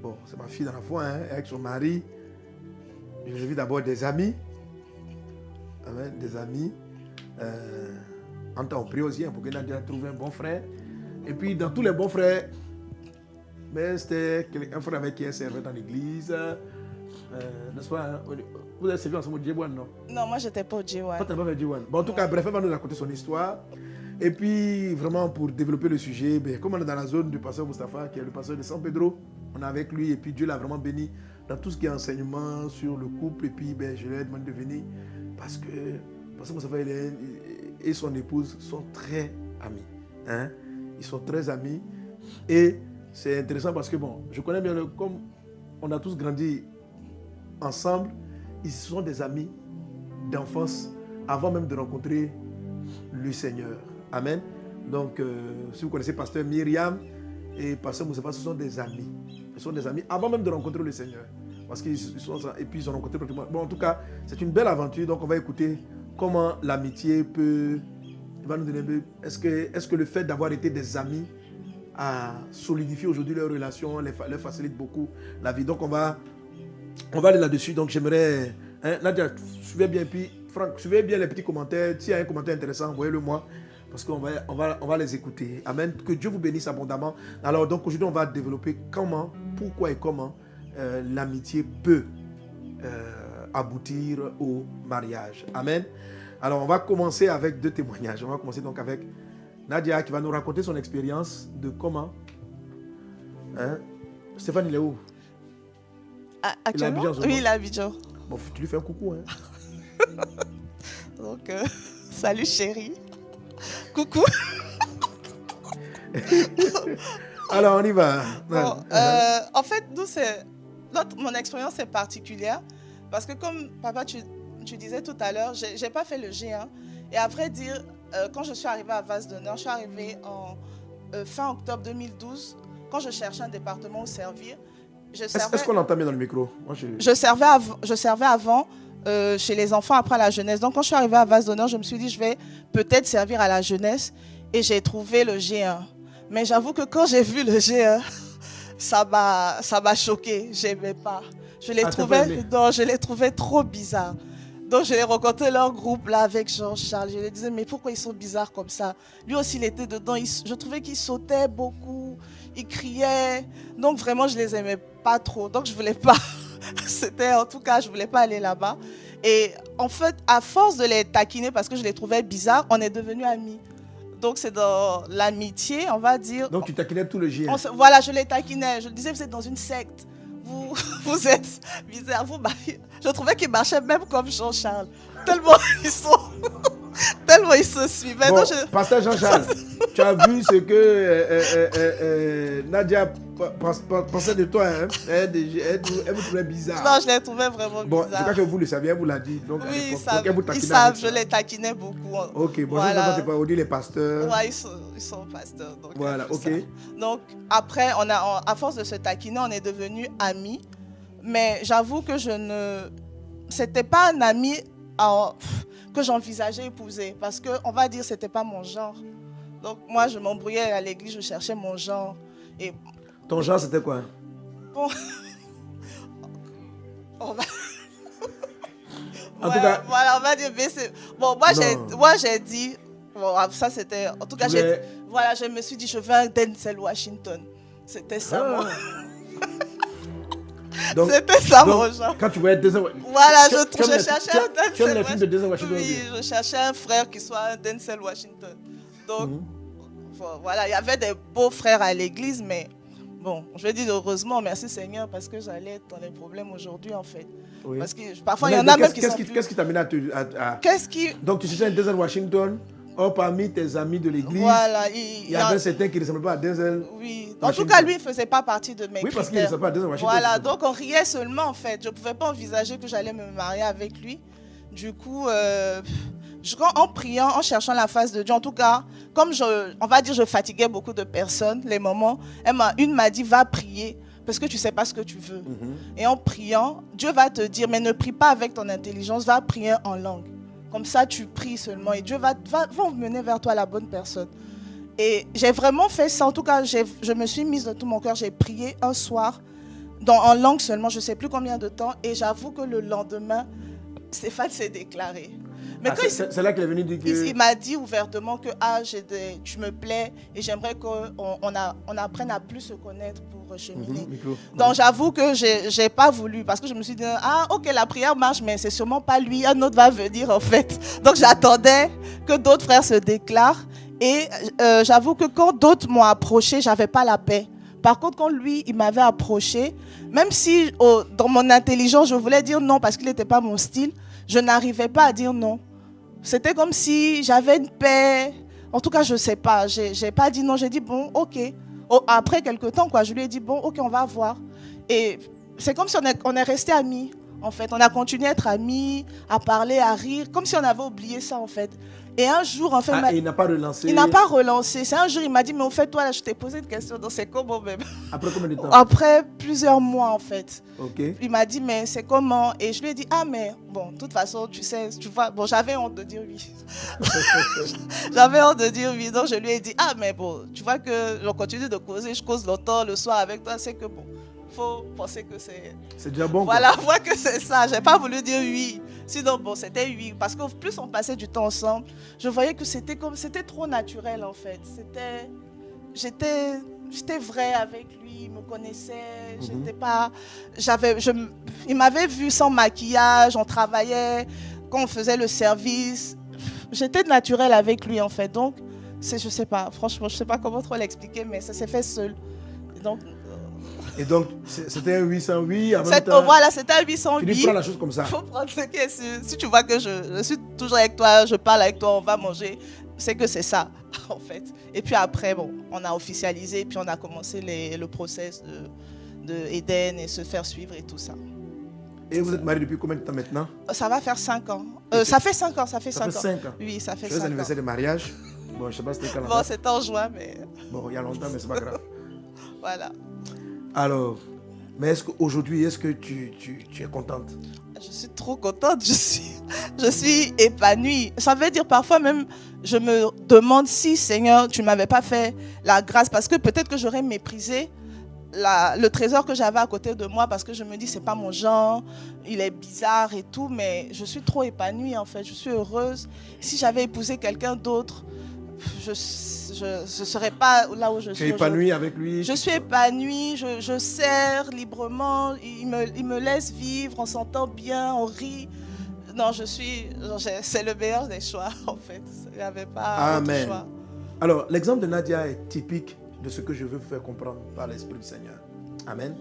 bon, c'est ma fille dans la foi, hein, avec son mari. J'ai vu d'abord des amis. Amen, des amis. En temps, on prie aussi pour que Nadia trouve un bon frère. Et puis, dans tous les bons frères, mais c'était un frère avec qui elle servait dans l'église. N'est-ce pas, hein? Vous avez servi ensemble au J1, non? Non, moi, je n'étais pas au J1. Toi, tu n'as pas fait J1. Bon, en tout cas, bref, elle va nous raconter son histoire. Et puis, vraiment, pour développer le sujet, comme on est dans la zone du pasteur Moustapha, qui est le pasteur de San Pedro, on est avec lui. Et puis, Dieu l'a vraiment béni dans tout ce qui est enseignement sur le couple. Et puis, je lui ai demandé de venir parce que le pasteur Moustapha et son épouse sont très amis. Hein? Ils sont très amis. Et c'est intéressant parce que, bon, je connais bien, comme on a tous grandi ensemble, ils sont des amis d'enfance avant même de rencontrer le Seigneur. Amen. Donc, si vous connaissez pasteur Myriam et pasteur Moustapha, ce sont des amis. Ils sont des amis avant même de rencontrer le Seigneur. Parce qu'ils sont, et puis ils ont rencontré pratiquement. Bon, en tout cas, c'est une belle aventure. Donc, on va écouter comment l'amitié peut. Il va nous donner. Est-ce que le fait d'avoir été des amis a solidifié aujourd'hui leurs relations, leur facilite beaucoup la vie. Donc, on va aller là-dessus. Donc, j'aimerais. Nadia, suivez bien. Puis, Franck, suivez bien les petits commentaires. S'il y a un commentaire intéressant, envoyez-le moi. Parce qu'on va les écouter. Amen. Que Dieu vous bénisse abondamment. Alors, donc, aujourd'hui, on va développer comment, pourquoi et comment l'amitié peut aboutir au mariage. Amen. Alors, on va commencer avec 2 témoignages. On va commencer donc avec Nadia qui va nous raconter son expérience de comment. Stéphane, il est où? Actuellement, oui, il est à Abidjan. Bon, tu lui fais un coucou. Hein. Donc, salut chérie. Coucou. Alors, on y va. Bon, en fait, nous, mon expérience est particulière parce que comme papa, tu disais tout à l'heure, je n'ai pas fait le G1. Et à vrai dire, quand je suis arrivée à Vase d'Honneur, je suis arrivée en fin octobre 2012, quand je cherchais un département où servir. Est-ce qu'on entend bien dans le micro? Moi, je servais avant chez les enfants après la jeunesse. Donc, quand je suis arrivée à Vase d'Honneur, je me suis dit, je vais peut-être servir à la jeunesse. Et j'ai trouvé le G1. Mais j'avoue que quand j'ai vu le G1, ça m'a choquée. Je n'aimais pas. Je l'ai trouvé trop bizarre. Donc, je l'ai rencontré leur groupe là avec Jean-Charles. Je lui disais, mais pourquoi ils sont bizarres comme ça? Lui aussi, il était dedans. Je trouvais qu'il sautait beaucoup. Il criait. Donc, vraiment, je les aimais pas trop. Donc, je voulais pas. En tout cas, je voulais pas aller là-bas. Et en fait, à force de les taquiner parce que je les trouvais bizarres, on est devenus amis. Donc, c'est dans l'amitié, on va dire. Donc, tu taquinais tout le GN. Voilà, je les taquinais. Je disais, vous êtes dans une secte. Vous êtes bizarre. Je trouvais qu'il marchait même comme Jean-Charles. tellement tellement ils se suivaient. Bon, Donc, Pasteur Jean-Charles, tu as vu ce que Nadia pensait de toi, hein? Elle vous trouvait bizarre. non, je les trouvais vraiment Bon, je bizarres. crois que vous le saviez, elle vous l'a dit. Donc, à Oui, l'époque. ça, Donc, elle vous ils taquinait savent, avec je ça. les taquinais beaucoup. Ok, bon, Voilà. ça, c'est pas Audi, les pasteurs. Ouais, ils sont pasteurs. Donc Voilà, un peu ok. ça. Donc après, à force de se taquiner, on est devenus amis. Mais j'avoue que c'était pas un ami que j'envisageais épouser. Parce que, on va dire, c'était pas mon genre. Donc moi, je m'embrouillais à l'église, je cherchais mon genre. Et Ton genre, c'était quoi? bon, on va... En tout cas- voilà, on va dire, mais bon, moi j'ai dit, bon, ça c'était, en tout cas, Tu voulais- voilà, je me suis dit, je veux un Denzel Washington. C'était ça, Ah. moi. Donc- C'était ça, donc, mon genre. quand tu voyais Denzel Voilà, tu aimes les- cherchais un Denzel tu aimes les films de Denzel Washington Oui, aussi? je cherchais un frère qui soit un Denzel Washington. Donc, Mhm. voilà, il y avait des beaux frères à l'église, mais bon, je vais dire heureusement, merci Seigneur, parce que j'allais être dans les problèmes aujourd'hui, en fait. Oui. Parce que parfois, il y Mais en a même qui qu'est-ce sont qui- plus... Qu'est-ce qui t'a amené à... Qu'est-ce qui... Donc, tu cherchais un Denzel Washington, or parmi tes amis de l'église, Voilà, il y avait certains qui ne ressemblaient pas à Denzel. Oui, en tout Washington. cas, lui, il ne faisait pas partie de mes Oui, parce qu'il critères. ne ressemble pas à Denzel Washington. Voilà, donc on riait seulement, en fait. Je ne pouvais pas envisager que j'allais me marier avec lui. Du coup, en priant, en cherchant la face de Dieu, en tout cas, comme on va dire, je fatiguais beaucoup de personnes, les moments, une m'a dit, va prier, parce que tu ne sais pas ce que tu veux. Et en priant, Dieu va te dire, mais ne prie pas avec ton intelligence, va prier en langue. Comme ça, tu pries seulement et Dieu va mener vers toi la bonne personne. Et j'ai vraiment fait ça. En tout cas, je me suis mise de tout mon cœur. J'ai prié un soir, en langue seulement, je ne sais plus combien de temps. Et j'avoue que le lendemain, Stéphane s'est déclaré. Mais quand c'est là qu'il est venu dire que... il m'a dit ouvertement que tu me plais et j'aimerais qu'on apprenne à plus se connaître pour cheminer. Micro. Donc j'avoue que j'ai pas voulu parce que je me suis dit ok, la prière marche, mais c'est sûrement pas lui, un autre va venir en fait. Donc j'attendais que d'autres frères se déclarent et j'avoue que quand d'autres m'ont approché, j'avais pas la paix. Par contre, quand lui, il m'avait approché, même si dans mon intelligence, je voulais dire non parce qu'il n'était pas mon style, je n'arrivais pas à dire non. C'était comme si j'avais une paix. En tout cas, je ne sais pas. Je n'ai pas dit non. J'ai dit bon, ok. Après quelques temps, je lui ai dit bon, ok, on va voir. Et c'est comme si on est restés amis, en fait. On a continué à être amis, à parler, à rire, comme si on avait oublié ça, en fait. Et un jour, en fait, il n'a pas relancé. Il n'a pas relancé. C'est un jour, il m'a dit, mais au fait, toi, là, je t'ai posé une question, donc c'est comment même? Après combien de temps? Après plusieurs mois, en fait. Ok. Il m'a dit, mais c'est comment? Et je lui ai dit, mais bon, de toute façon, tu sais, tu vois, bon, j'avais honte de dire oui. J'avais honte de dire oui, donc je lui ai dit, mais bon, tu vois que je continue de causer, je cause longtemps le soir avec toi, c'est que bon, faut penser que c'est... C'est déjà bon. Voilà, vois que c'est ça. J'ai pas voulu dire oui. Sinon, bon, c'était oui. Parce que plus on passait du temps ensemble, je voyais que c'était trop naturel, en fait. J'étais vrai avec lui, il me connaissait. J'étais pas... il m'avait vu sans maquillage, on travaillait, quand on faisait le service. J'étais naturelle avec lui, en fait. Donc, je sais pas, franchement, je sais pas comment trop l'expliquer, mais ça s'est fait seul. Et donc, c'était un 808 en même temps. Voilà, c'était un 808. Tu dis, prends la chose comme ça. Il faut prendre ce qui est sûr. Si tu vois que je suis toujours avec toi, je parle avec toi, on va manger, c'est que c'est ça, en fait. Et puis après, bon, on a officialisé, puis on a commencé le process de Eden et se faire suivre et tout ça. Et vous êtes mariés depuis combien de temps maintenant? Ça va faire 5 ans. Ça fait 5 ans, ça fait 5 ans. 5 ans. Oui, ça fait 5 ans. Joyeux anniversaire de mariage. Bon, je ne sais pas si c'était quand. Bon, c'était en juin, mais... Bon, il y a longtemps, mais c'est pas grave. Voilà. Alors, mais est-ce qu'aujourd'hui, tu es contente? Je suis trop contente, je suis épanouie. Ça veut dire parfois même, je me demande si, Seigneur, tu ne m'avais pas fait la grâce, parce que peut-être que j'aurais méprisé le trésor que j'avais à côté de moi, parce que je me dis, c'est pas mon genre, il est bizarre et tout, mais je suis trop épanouie en fait, je suis heureuse. Si j'avais épousé quelqu'un d'autre, je ne serais pas là où je suis. Tu es épanouie avec lui? Je suis épanouie, je sers librement, il me laisse vivre, on s'entend bien, on rit. Non, c'est le meilleur des choix en fait. Il n'y avait pas d'autre choix. Alors, l'exemple de Nadia est typique de ce que je veux vous faire comprendre par l'Esprit du Seigneur. Amen.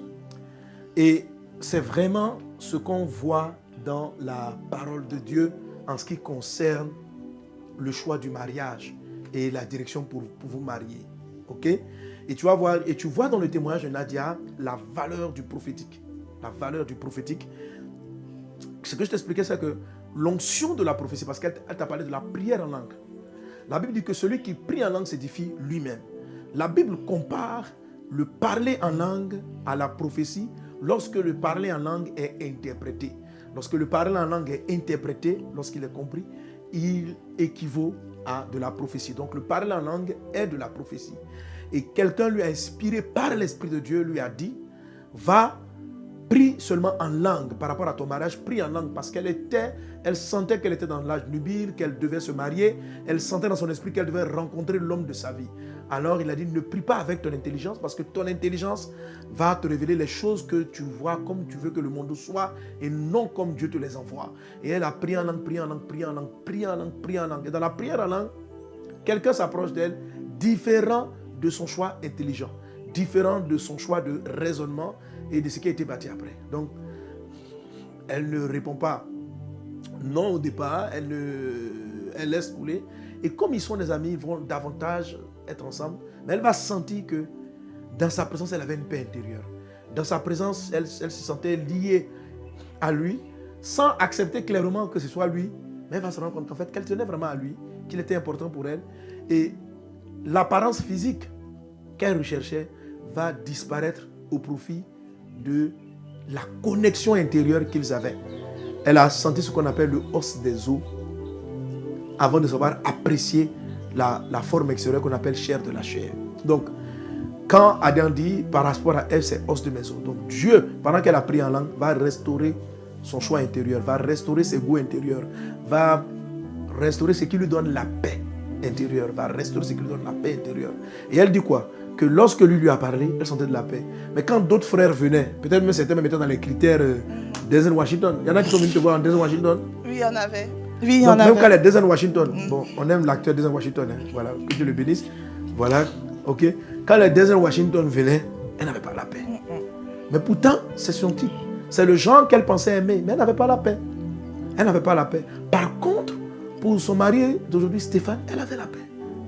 Et c'est vraiment ce qu'on voit dans la parole de Dieu en ce qui concerne le choix du mariage et la direction pour vous marier. Ok? Et tu vas voir, et tu vois dans le témoignage de Nadia la valeur du prophétique. La valeur du prophétique. Ce que je t'expliquais, c'est que l'onction de la prophétie, parce qu'elle t'a parlé de la prière en langue. La Bible dit que celui qui prie en langue s'édifie lui-même. La Bible compare le parler en langue à la prophétie lorsque le parler en langue est interprété. Lorsque le parler en langue est interprété, lorsqu'il est compris, il équivaut à de la prophétie. Donc le parler en langue est de la prophétie. Et quelqu'un lui a inspiré par l'Esprit de Dieu, lui a dit, va, prie seulement en langue par rapport à ton mariage, prie en langue parce elle sentait qu'elle était dans l'âge nubile, qu'elle devait se marier, elle sentait dans son esprit qu'elle devait rencontrer l'homme de sa vie. Alors il a dit, ne prie pas avec ton intelligence parce que ton intelligence va te révéler les choses que tu vois comme tu veux que le monde soit et non comme Dieu te les envoie. Et elle a prié en langue, prié en langue, prié en langue, prié en langue, prié en langue. Et dans la prière en langue, quelqu'un s'approche d'elle différent de son choix intelligent, différent de son choix de raisonnement et de ce qui a été bâti après. Donc, elle ne répond pas non au départ, elle laisse couler. Et comme ils sont des amis, ils vont davantage être ensemble. Mais elle va sentir que dans sa présence, elle avait une paix intérieure. Dans sa présence, elle se sentait liée à lui, sans accepter clairement que ce soit lui. Mais elle va se rendre compte qu'en fait, qu'elle tenait vraiment à lui, qu'il était important pour elle. Et l'apparence physique qu'elle recherchait va disparaître au profit de la connexion intérieure qu'ils avaient. Elle a senti ce qu'on appelle le os des os avant de savoir apprécier la forme extérieure qu'on appelle chair de la chair. Donc, quand Adam dit par rapport à elle, c'est os de mes os. Donc, Dieu, pendant qu'elle a prié en langue, va restaurer son choix intérieur, va restaurer ses goûts intérieurs, va restaurer ce qui lui donne la paix intérieure, va restaurer ce qui lui donne la paix intérieure. Et elle dit quoi? Que lorsque lui a parlé, elle sentait de la paix. Mais quand d'autres frères venaient, peut-être même certains me mettaient dans les critères Denzel Washington. Il y en a qui sont venus te voir en Denzel Washington. Oui, il y en avait. Oui, il y en donc, avait. même quand les Denzel Washington, bon, on aime l'acteur Denzel Washington, hein, voilà, que Dieu le bénisse. Voilà, ok. Quand les Denzel Washington venaient, elle n'avait pas la paix. Mais pourtant, c'est son type. C'est le genre qu'elle pensait aimer, mais elle n'avait pas la paix. Elle n'avait pas la paix. Par contre, pour son mari d'aujourd'hui, Stéphane, elle avait la paix.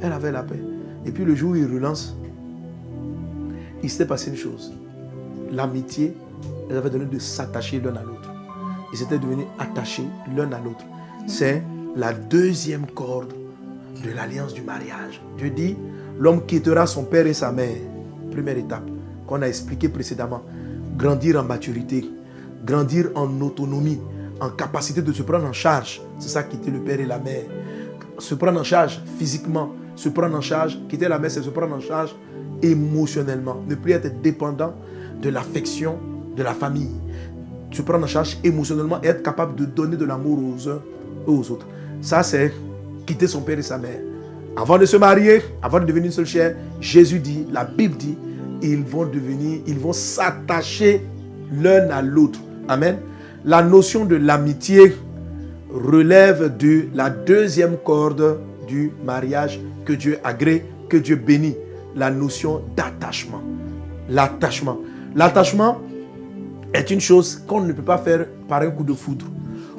Elle avait la paix. Et puis le jour où il relance, il s'est passé une chose. L'amitié, elle avait donné de s'attacher l'un à l'autre. Ils étaient devenus attachés l'un à l'autre. C'est la deuxième corde de l'alliance du mariage. Dieu dit, l'homme quittera son père et sa mère. Première étape qu'on a expliqué précédemment. Grandir en maturité, grandir en autonomie, en capacité de se prendre en charge. C'est ça, quitter le père et la mère. Se prendre en charge physiquement, se prendre en charge, quitter la mère, c'est se prendre en charge émotionnellement. Ne plus être dépendant de l'affection de la famille. Se prendre en charge émotionnellement et être capable de donner de l'amour aux uns et aux autres. Ça, c'est quitter son père et sa mère. Avant de se marier, avant de devenir une seule chair, Jésus dit, la Bible dit, ils vont s'attacher l'un à l'autre. Amen. La notion de l'amitié relève de la deuxième corde du mariage que Dieu agrée, que Dieu bénit. La notion d'attachement. L'attachement. L'attachement est une chose qu'on ne peut pas faire par un coup de foudre.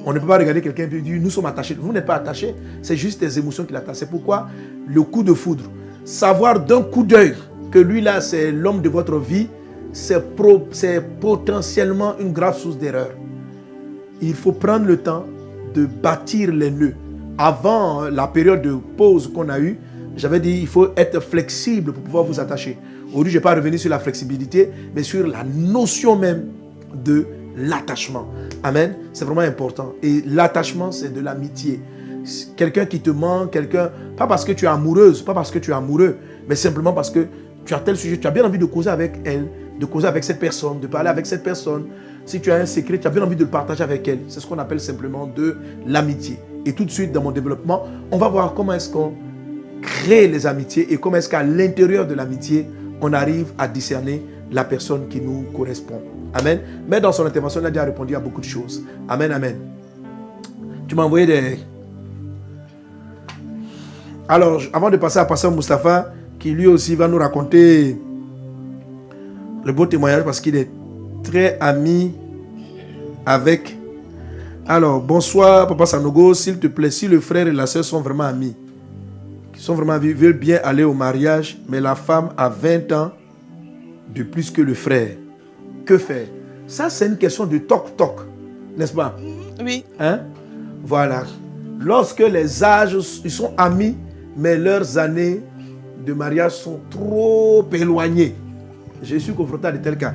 On ne peut pas regarder quelqu'un et dire, nous sommes attachés. Vous n'êtes pas attachés, c'est juste tes émotions qui l'attachent. C'est pourquoi le coup de foudre, savoir d'un coup d'œil que lui là, c'est l'homme de votre vie, c'est potentiellement une grave source d'erreur. Il faut prendre le temps de bâtir les nœuds. Avant la période de pause qu'on a eue, j'avais dit il faut être flexible pour pouvoir vous attacher. Aujourd'hui, je ne vais pas revenir sur la flexibilité, mais sur la notion même de l'attachement. Amen. C'est vraiment important. Et l'attachement, c'est de l'amitié. Quelqu'un qui te manque, pas parce que tu es amoureuse, pas parce que tu es amoureux, mais simplement parce que tu as tel sujet, tu as bien envie de causer avec elle, de causer avec cette personne, de parler avec cette personne. Si tu as un secret, tu as bien envie de le partager avec elle. C'est ce qu'on appelle simplement de l'amitié. Et tout de suite, dans mon développement, on va voir comment est-ce qu'on crée les amitiés et comment est-ce qu'à l'intérieur de l'amitié, on arrive à discerner la personne qui nous correspond. Amen. Mais dans son intervention, il a déjà répondu à beaucoup de choses. Amen, amen. Tu m'as envoyé des... Alors, avant de passer à Pasteur Moustapha, qui lui aussi va nous raconter le beau témoignage parce qu'il est très ami avec Alors, bonsoir, Papa Sanogo. S'il te plaît, si le frère et la sœur sont vraiment amis, veulent bien aller au mariage, mais la femme a 20 ans de plus que le frère, que faire? Ça, c'est une question de toc-toc, n'est-ce pas? Oui. Hein? Voilà. Lorsque les âges, ils sont amis, mais leurs années de mariage sont trop éloignées. Je suis confronté à de tels cas.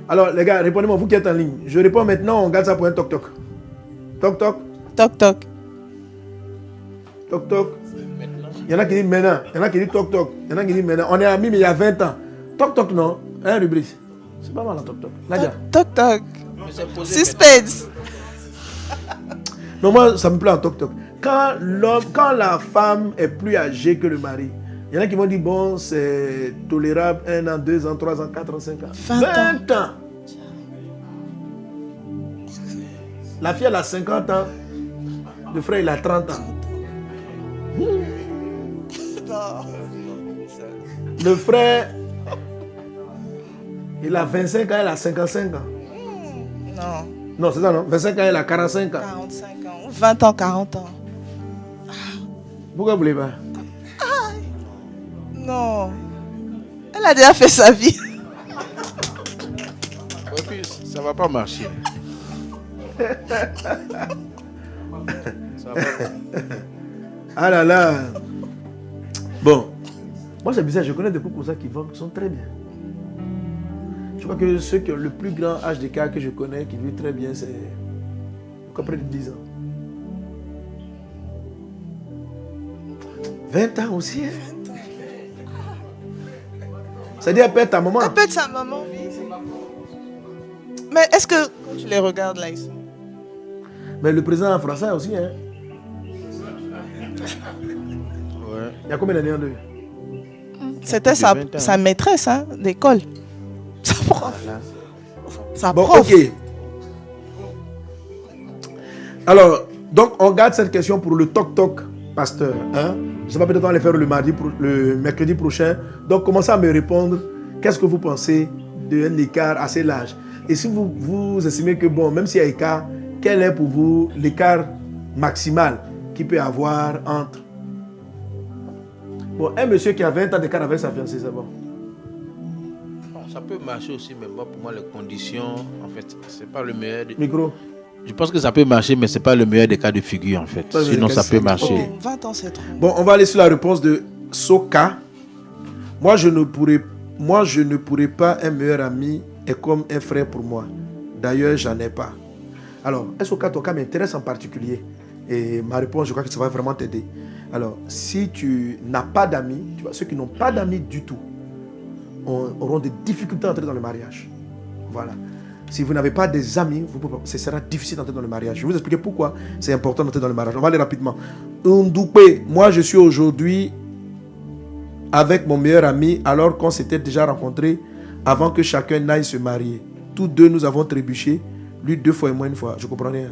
Alors, les gars, répondez-moi, vous qui êtes en ligne. Je réponds maintenant, on garde ça pour un toc-toc. Toc-toc. Toc-toc. Toc-toc. Il y en a qui disent maintenant. Il y en a qui disent toc-toc. Il y en a qui disent maintenant. On est amis, mais il y a 20 ans. Toc-toc, non? Hein, Rubris? C'est pas mal un toc-toc. Nadia. Toc-toc. Suspense. Non, moi, ça me plaît un toc-toc. Quand la femme est plus âgée que le mari, il y en a qui vont dire, bon, c'est tolérable, 1 an, 2 ans, 3 ans, 4 ans, 5 ans. 20 ans. La fille, elle a 50 ans. Le frère, il a 30 ans. Le frère, il a 25 ans, elle a 55 ans. Non. Non, c'est ça, non? 25 ans, elle a 45 ans. 45 ans. 20 ans, 40 ans. Pourquoi vous voulez pas? Non. Elle a déjà fait sa vie. Et puis, ça va pas marcher. Ça va pas. Ah là là. Bon. Moi, c'est bizarre. Je connais des couples comme ça qui sont très bien. Je crois que ceux qui ont le plus grand âge d'écart que je connais, qui vivent très bien, c'est près de 10 ans. 20 ans aussi, hein? C'est-à-dire, elle pète ta maman. Elle pète sa maman, oui. Mais est-ce que quand tu les regardes là, ici? Mais le président français aussi, hein? Ouais. Il y a combien d'années en deux? C'était sa maîtresse hein, d'école. Sa prof. Voilà. Sa Bon, prof. ok. Alors, donc, on garde cette question pour le toc-toc, pasteur. Hein? Je ne sais pas, peut-être on va le faire le mercredi prochain. Donc, commencez à me répondre. Qu'est-ce que vous pensez d'un écart assez large? Et si vous estimez que, bon, même s'il y a écart, quel est pour vous l'écart maximal qu'il peut y avoir entre... Bon, un monsieur qui a 20 ans d'écart avec sa fiancée, c'est bon. Bon, ça peut marcher aussi, mais moi, pour moi, les conditions, en fait, c'est pas le meilleur. Micro. Je pense que ça peut marcher, mais c'est pas le meilleur des cas de figure, en fait. Sinon, ça peut marcher. Ok. 20 ans, c'est trop. Bon, on va aller sur la réponse de Soka. Moi, je ne pourrais pas. Un meilleur ami est comme un frère pour moi. D'ailleurs, j'en ai pas. Alors, Soka, ton cas m'intéresse en particulier. Et ma réponse, je crois que ça va vraiment t'aider. Alors, si tu n'as pas d'amis, tu vois, ceux qui n'ont pas d'amis du tout auront des difficultés à entrer dans le mariage. Voilà. Si vous n'avez pas des amis, ce sera difficile d'entrer dans le mariage. Je vais vous expliquer pourquoi c'est important d'entrer dans le mariage. On va aller rapidement. Ndoupé, moi je suis aujourd'hui avec mon meilleur ami alors qu'on s'était déjà rencontrés avant que chacun n'aille se marier. Tous deux nous avons trébuché, lui 2 fois et moi 1 fois. Je comprends rien.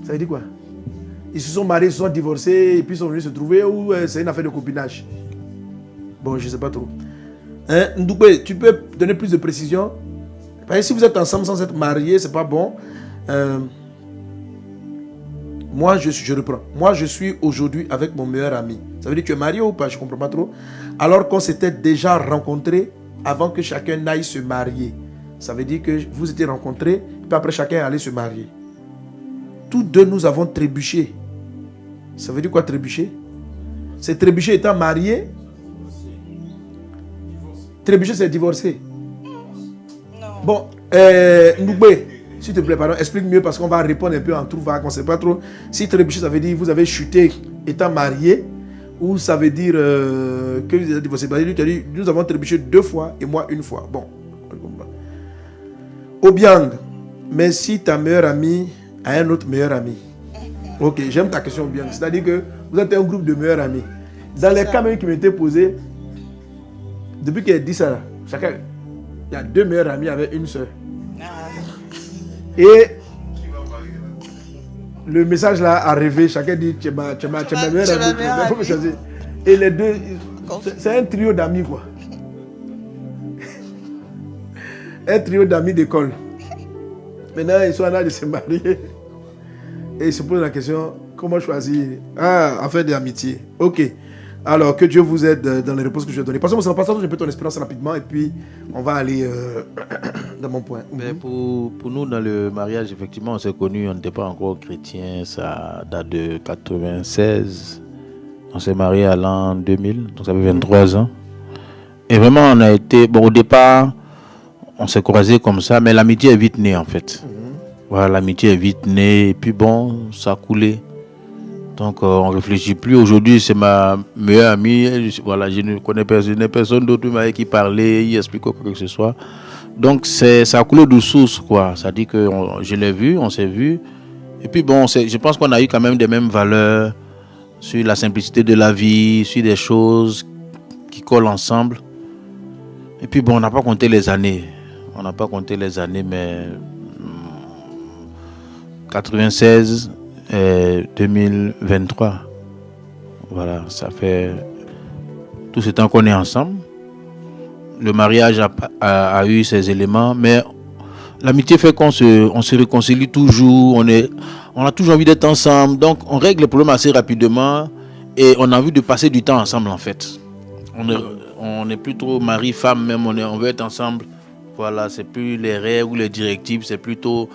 Ça veut dire quoi? Ils se sont mariés, ils se sont divorcés et puis ils sont venus se trouver ou c'est une affaire de copinage? Bon, je ne sais pas trop. Hein? Ndoupé, tu peux donner plus de précision? Parce que si vous êtes ensemble sans être mariés, c'est pas bon. Moi, je reprends. Moi, je suis aujourd'hui avec mon meilleur ami. Ça veut dire que tu es marié ou pas? Je ne comprends pas trop. Alors qu'on s'était déjà rencontrés avant que chacun n'aille se marier. Ça veut dire que vous étiez rencontrés, puis après chacun est allé se marier. Tous deux, nous avons trébuché. Ça veut dire quoi trébucher? C'est trébucher étant marié. Trébucher, c'est divorcer. Non. Bon, Ndoubé, s'il te plaît, pardon, explique mieux parce qu'on va répondre un peu en trouvaille, on ne sait pas trop. Si trébucher, ça veut dire que vous avez chuté étant marié, ou ça veut dire que vous êtes divorcé. Lui, tu as dit, nous avons trébuché 2 fois et moi 1 fois. Bon, Obiang, mais si ta meilleure amie a un autre meilleur ami. Ok, j'aime ta question, Obiang. C'est-à-dire que vous êtes un groupe de meilleurs amis. Dans les cas même qui m'étaient posés, depuis qu'elle dit ça, chacun, il y a 2 meilleurs amis avec 1 soeur. Et le message là a rêvé, chacun dit tu es ma meilleure amie. Il faut me choisir. Et les deux, c'est un trio d'amis quoi. Un trio d'amis d'école. Maintenant, ils sont en train de se marier. Et ils se posent la question, comment choisir? Affaire d'amitié. Ok. Alors, que Dieu vous aide dans les réponses que je vais donner. Passons un peu ton expérience rapidement et puis on va aller dans mon point. Mais pour nous, dans le mariage, effectivement, on s'est connus, on n'était pas encore chrétiens, ça date de 96. On s'est mariés à l'an 2000, donc ça fait 23 ans. Et vraiment, on a été... Bon, au départ, on s'est croisés comme ça, mais l'amitié est vite née, en fait. Voilà, l'amitié est vite née, et puis bon, ça a coulé. Donc, on ne réfléchit plus. Aujourd'hui, c'est ma meilleure amie. Voilà, je ne connais personne d'autre avec qui parler, y expliquer quoi que ce soit. Donc, ça a coulé de source, quoi. Ça dit que je l'ai vu, on s'est vu. Et puis bon, je pense qu'on a eu quand même des mêmes valeurs sur la simplicité de la vie, sur des choses qui collent ensemble. Et puis bon, on n'a pas compté les années. On n'a pas compté les années, mais 96 et 2023. Voilà, ça fait tout ce temps qu'on est ensemble. Le mariage a eu ses éléments, mais l'amitié fait qu'on se réconcilie toujours. On a toujours envie d'être ensemble. Donc, on règle les problèmes assez rapidement et on a envie de passer du temps ensemble, en fait. On n'est plus trop mari-femme, même on veut être ensemble. Voilà, c'est plus les règles ou les directives, c'est plutôt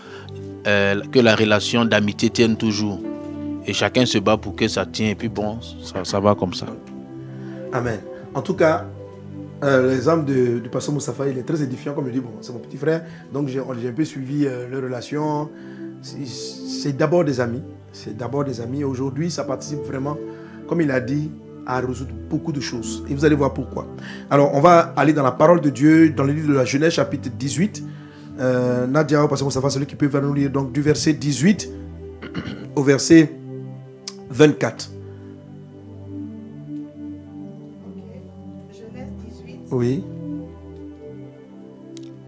que la relation d'amitié tienne toujours. Et chacun se bat pour que ça tienne. Et puis bon, ça va comme ça. Amen. En tout cas, l'exemple du pasteur Moustapha, il est très édifiant. Comme je dis, bon, c'est mon petit frère. Donc j'ai un peu suivi leur relation. C'est d'abord des amis. C'est d'abord des amis. Aujourd'hui, ça participe vraiment, comme il a dit, à résoudre beaucoup de choses. Et vous allez voir pourquoi. Alors, on va aller dans la parole de Dieu, dans le livre de la Genèse, chapitre 18. Nadia, au pasteur Moustapha, celui qui peut nous lire donc du verset 18 au verset 24. Genèse 18. Oui.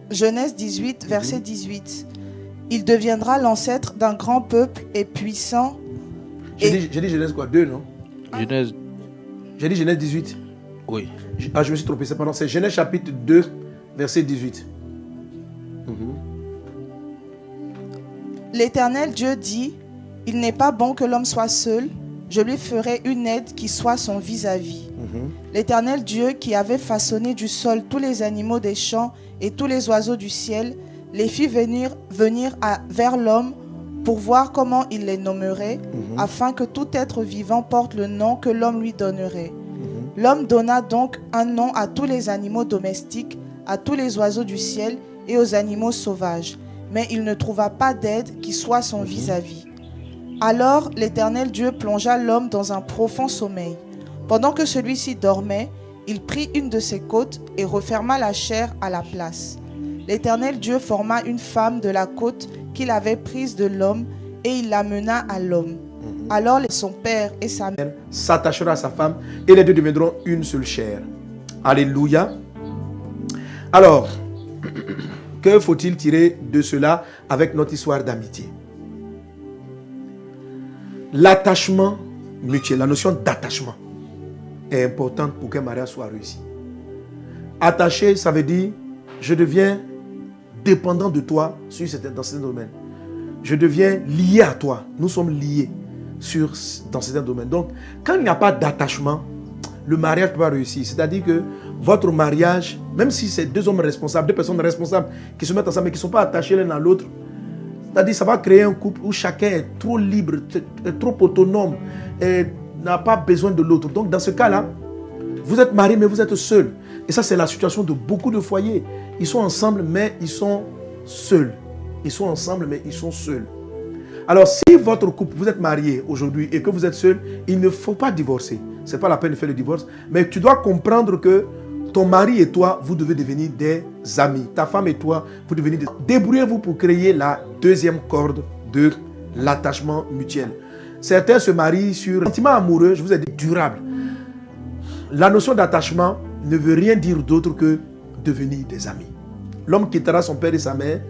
Genèse 18, verset 18. Il deviendra l'ancêtre d'un grand peuple et puissant. J'ai dit Genèse quoi? 2, non? Genèse. J'ai dit Genèse 18. Oui. Je me suis trompé, c'est Genèse chapitre 2, verset 18. L'Éternel Dieu dit, il n'est pas bon que l'homme soit seul, je lui ferai une aide qui soit son vis-à-vis. L'Éternel Dieu qui avait façonné du sol tous les animaux des champs et tous les oiseaux du ciel, les fit venir vers l'homme pour voir comment il les nommerait, afin que tout être vivant porte le nom que l'homme lui donnerait. L'homme donna donc un nom à tous les animaux domestiques, à tous les oiseaux du ciel et aux animaux sauvages. Mais il ne trouva pas d'aide qui soit son vis-à-vis. Alors l'Éternel Dieu plongea l'homme dans un profond sommeil. Pendant que celui-ci dormait, il prit une de ses côtes et referma la chair à la place. L'Éternel Dieu forma une femme de la côte qu'il avait prise de l'homme et il l'amena à l'homme. Alors son père et sa mère s'attacheront à sa femme et les deux deviendront une seule chair. Alléluia. Alors, que faut-il tirer de cela avec notre histoire d'amitié? L'attachement mutuel, la notion d'attachement est importante pour qu'un mariage soit réussi. Attaché, ça veut dire je deviens dépendant de toi dans certains domaines. Je deviens lié à toi. Nous sommes liés dans certains domaines. Donc, quand il n'y a pas d'attachement, le mariage ne peut pas réussir. C'est-à-dire que votre mariage, même si c'est deux hommes responsables, deux personnes responsables qui se mettent ensemble mais qui ne sont pas attachés l'un à l'autre, c'est-à-dire ça va créer un couple où chacun est trop libre, trop autonome et n'a pas besoin de l'autre. Donc dans ce cas-là, vous êtes mariés mais vous êtes seuls. Et ça c'est la situation de beaucoup de foyers. Ils sont ensemble mais ils sont seuls. Ils sont ensemble mais ils sont seuls. Alors si votre couple, vous êtes marié aujourd'hui et que vous êtes seul, il ne faut pas divorcer. Ce n'est pas la peine de faire le divorce. Mais tu dois comprendre que ton mari et toi, vous devez devenir des amis. Ta femme et toi, vous devenez des amis. Débrouillez-vous pour créer la deuxième corde de l'attachement mutuel. Certains se marient sur un sentiment amoureux, je vous ai dit, durable. La notion d'attachement ne veut rien dire d'autre que devenir des amis. L'homme quittera son père et sa mère,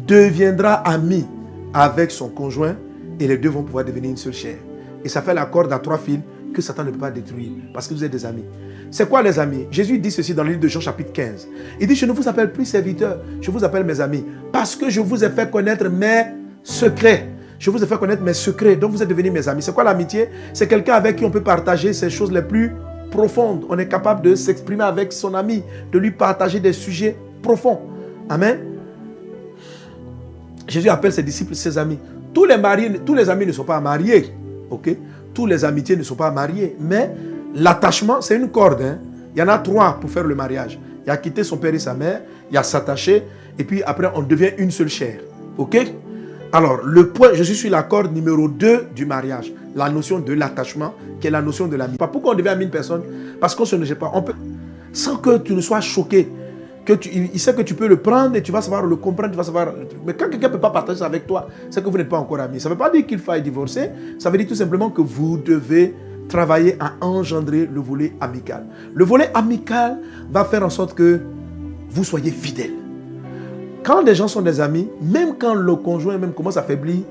deviendra ami avec son conjoint et les deux vont pouvoir devenir une seule chair. Et ça fait la corde à 3 fils que Satan ne peut pas détruire parce que vous êtes des amis. C'est quoi les amis? Jésus dit ceci dans le livre de Jean chapitre 15. Il dit, je ne vous appelle plus serviteurs, je vous appelle mes amis. Parce que je vous ai fait connaître mes secrets. Je vous ai fait connaître mes secrets, donc vous êtes devenus mes amis. C'est quoi l'amitié? C'est quelqu'un avec qui on peut partager ces choses les plus profondes. On est capable de s'exprimer avec son ami, de lui partager des sujets profonds. Amen. Jésus appelle ses disciples ses amis. Tous les amis ne sont pas mariés. Ok? Tous les amitiés ne sont pas mariées. Mais l'attachement, c'est une corde. Hein? Il y en a 3 pour faire le mariage. Il y a quitter son père et sa mère. Il y a s'attacher. Et puis après, on devient une seule chair. Ok? Alors, le point, je suis sur la corde numéro 2 du mariage. La notion de l'attachement, qui est la notion de l'amitié. Pourquoi on devient ami une personne? Parce qu'on ne se néglige pas. On peut, sans que tu ne sois choqué. Il sait que tu peux le prendre et tu vas savoir le comprendre, tu vas savoir. Mais quand quelqu'un ne peut pas partager ça avec toi, c'est que vous n'êtes pas encore amis. Ça ne veut pas dire qu'il faille divorcer, ça veut dire tout simplement que vous devez travailler à engendrer le volet amical. Le volet amical va faire en sorte que vous soyez fidèles. Quand les gens sont des amis, même quand le conjoint même commence à faiblir,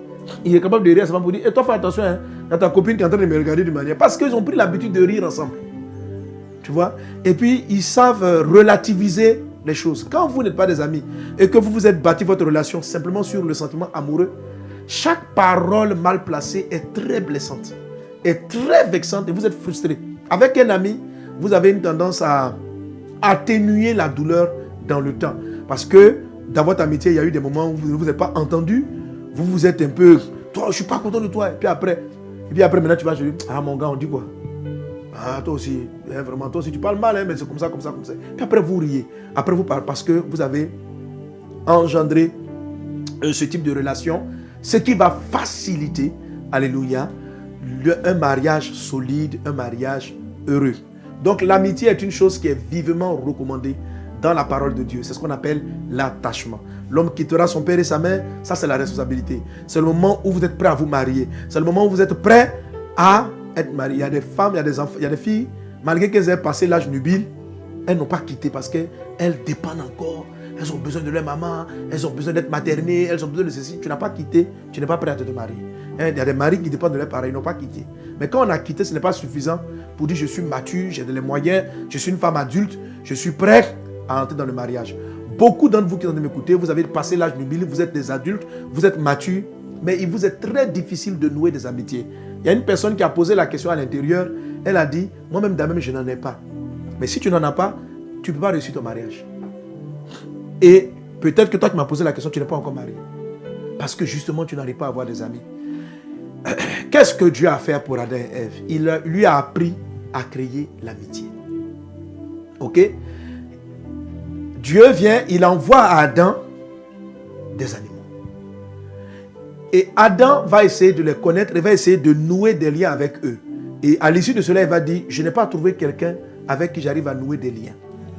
il est capable de rire seulement pour dire, et toi fais attention, hein, il y a ta copine qui est en train de me regarder d'une manière. Parce qu'ils ont pris l'habitude de rire ensemble. Tu vois? Et puis ils savent relativiser les choses. Quand vous n'êtes pas des amis et que vous vous êtes bâti votre relation simplement sur le sentiment amoureux, chaque parole mal placée est très blessante, est très vexante et vous êtes frustré. Avec un ami, vous avez une tendance à atténuer la douleur dans le temps. Parce que dans votre amitié, il y a eu des moments où vous ne vous êtes pas entendu, vous vous êtes un peu, toi, je ne suis pas content de toi. Et puis après maintenant tu vas, je dis, ah mon gars, on dit quoi? Ah, toi aussi, hein, vraiment, toi aussi, tu parles mal, hein, mais c'est comme ça, comme ça, comme ça. Puis après, vous riez. Après, vous parlez parce que vous avez engendré ce type de relation, ce qui va faciliter, alléluia, un mariage solide, un mariage heureux. Donc, l'amitié est une chose qui est vivement recommandée dans la parole de Dieu. C'est ce qu'on appelle l'attachement. L'homme quittera son père et sa mère, ça, c'est la responsabilité. C'est le moment où vous êtes prêt à vous marier. C'est le moment où vous êtes prêt à être marié. Il y a des femmes, il y a des enfants, il y a des filles, malgré qu'elles aient passé l'âge nubile, elles n'ont pas quitté parce qu'elles dépendent encore. Elles ont besoin de leur maman, elles ont besoin d'être maternées, elles ont besoin de ceci. Tu n'as pas quitté, tu n'es pas prêt à te marier. Il y a des maris qui dépendent de leurs parents, ils n'ont pas quitté. Mais quand on a quitté, ce n'est pas suffisant pour dire je suis mature, j'ai les moyens, je suis une femme adulte, je suis prêt à entrer dans le mariage. Beaucoup d'entre vous qui sont en train de m'écouter, vous avez passé l'âge nubile, vous êtes des adultes, vous êtes matures, mais il vous est très difficile de nouer des amitiés. Il y a une personne qui a posé la question à l'intérieur. Elle a dit, moi-même d'elle-même, je n'en ai pas. Mais si tu n'en as pas, tu ne peux pas réussir ton mariage. Et peut-être que toi qui m'as posé la question, tu n'es pas encore marié. Parce que justement, tu n'arrives pas à avoir des amis. Qu'est-ce que Dieu a fait pour Adam et Ève? Il lui a appris à créer l'amitié. Ok? Dieu vient, il envoie à Adam des animaux. Et Adam va essayer de les connaître, il va essayer de nouer des liens avec eux. Et à l'issue de cela, il va dire, je n'ai pas trouvé quelqu'un avec qui j'arrive à nouer des liens.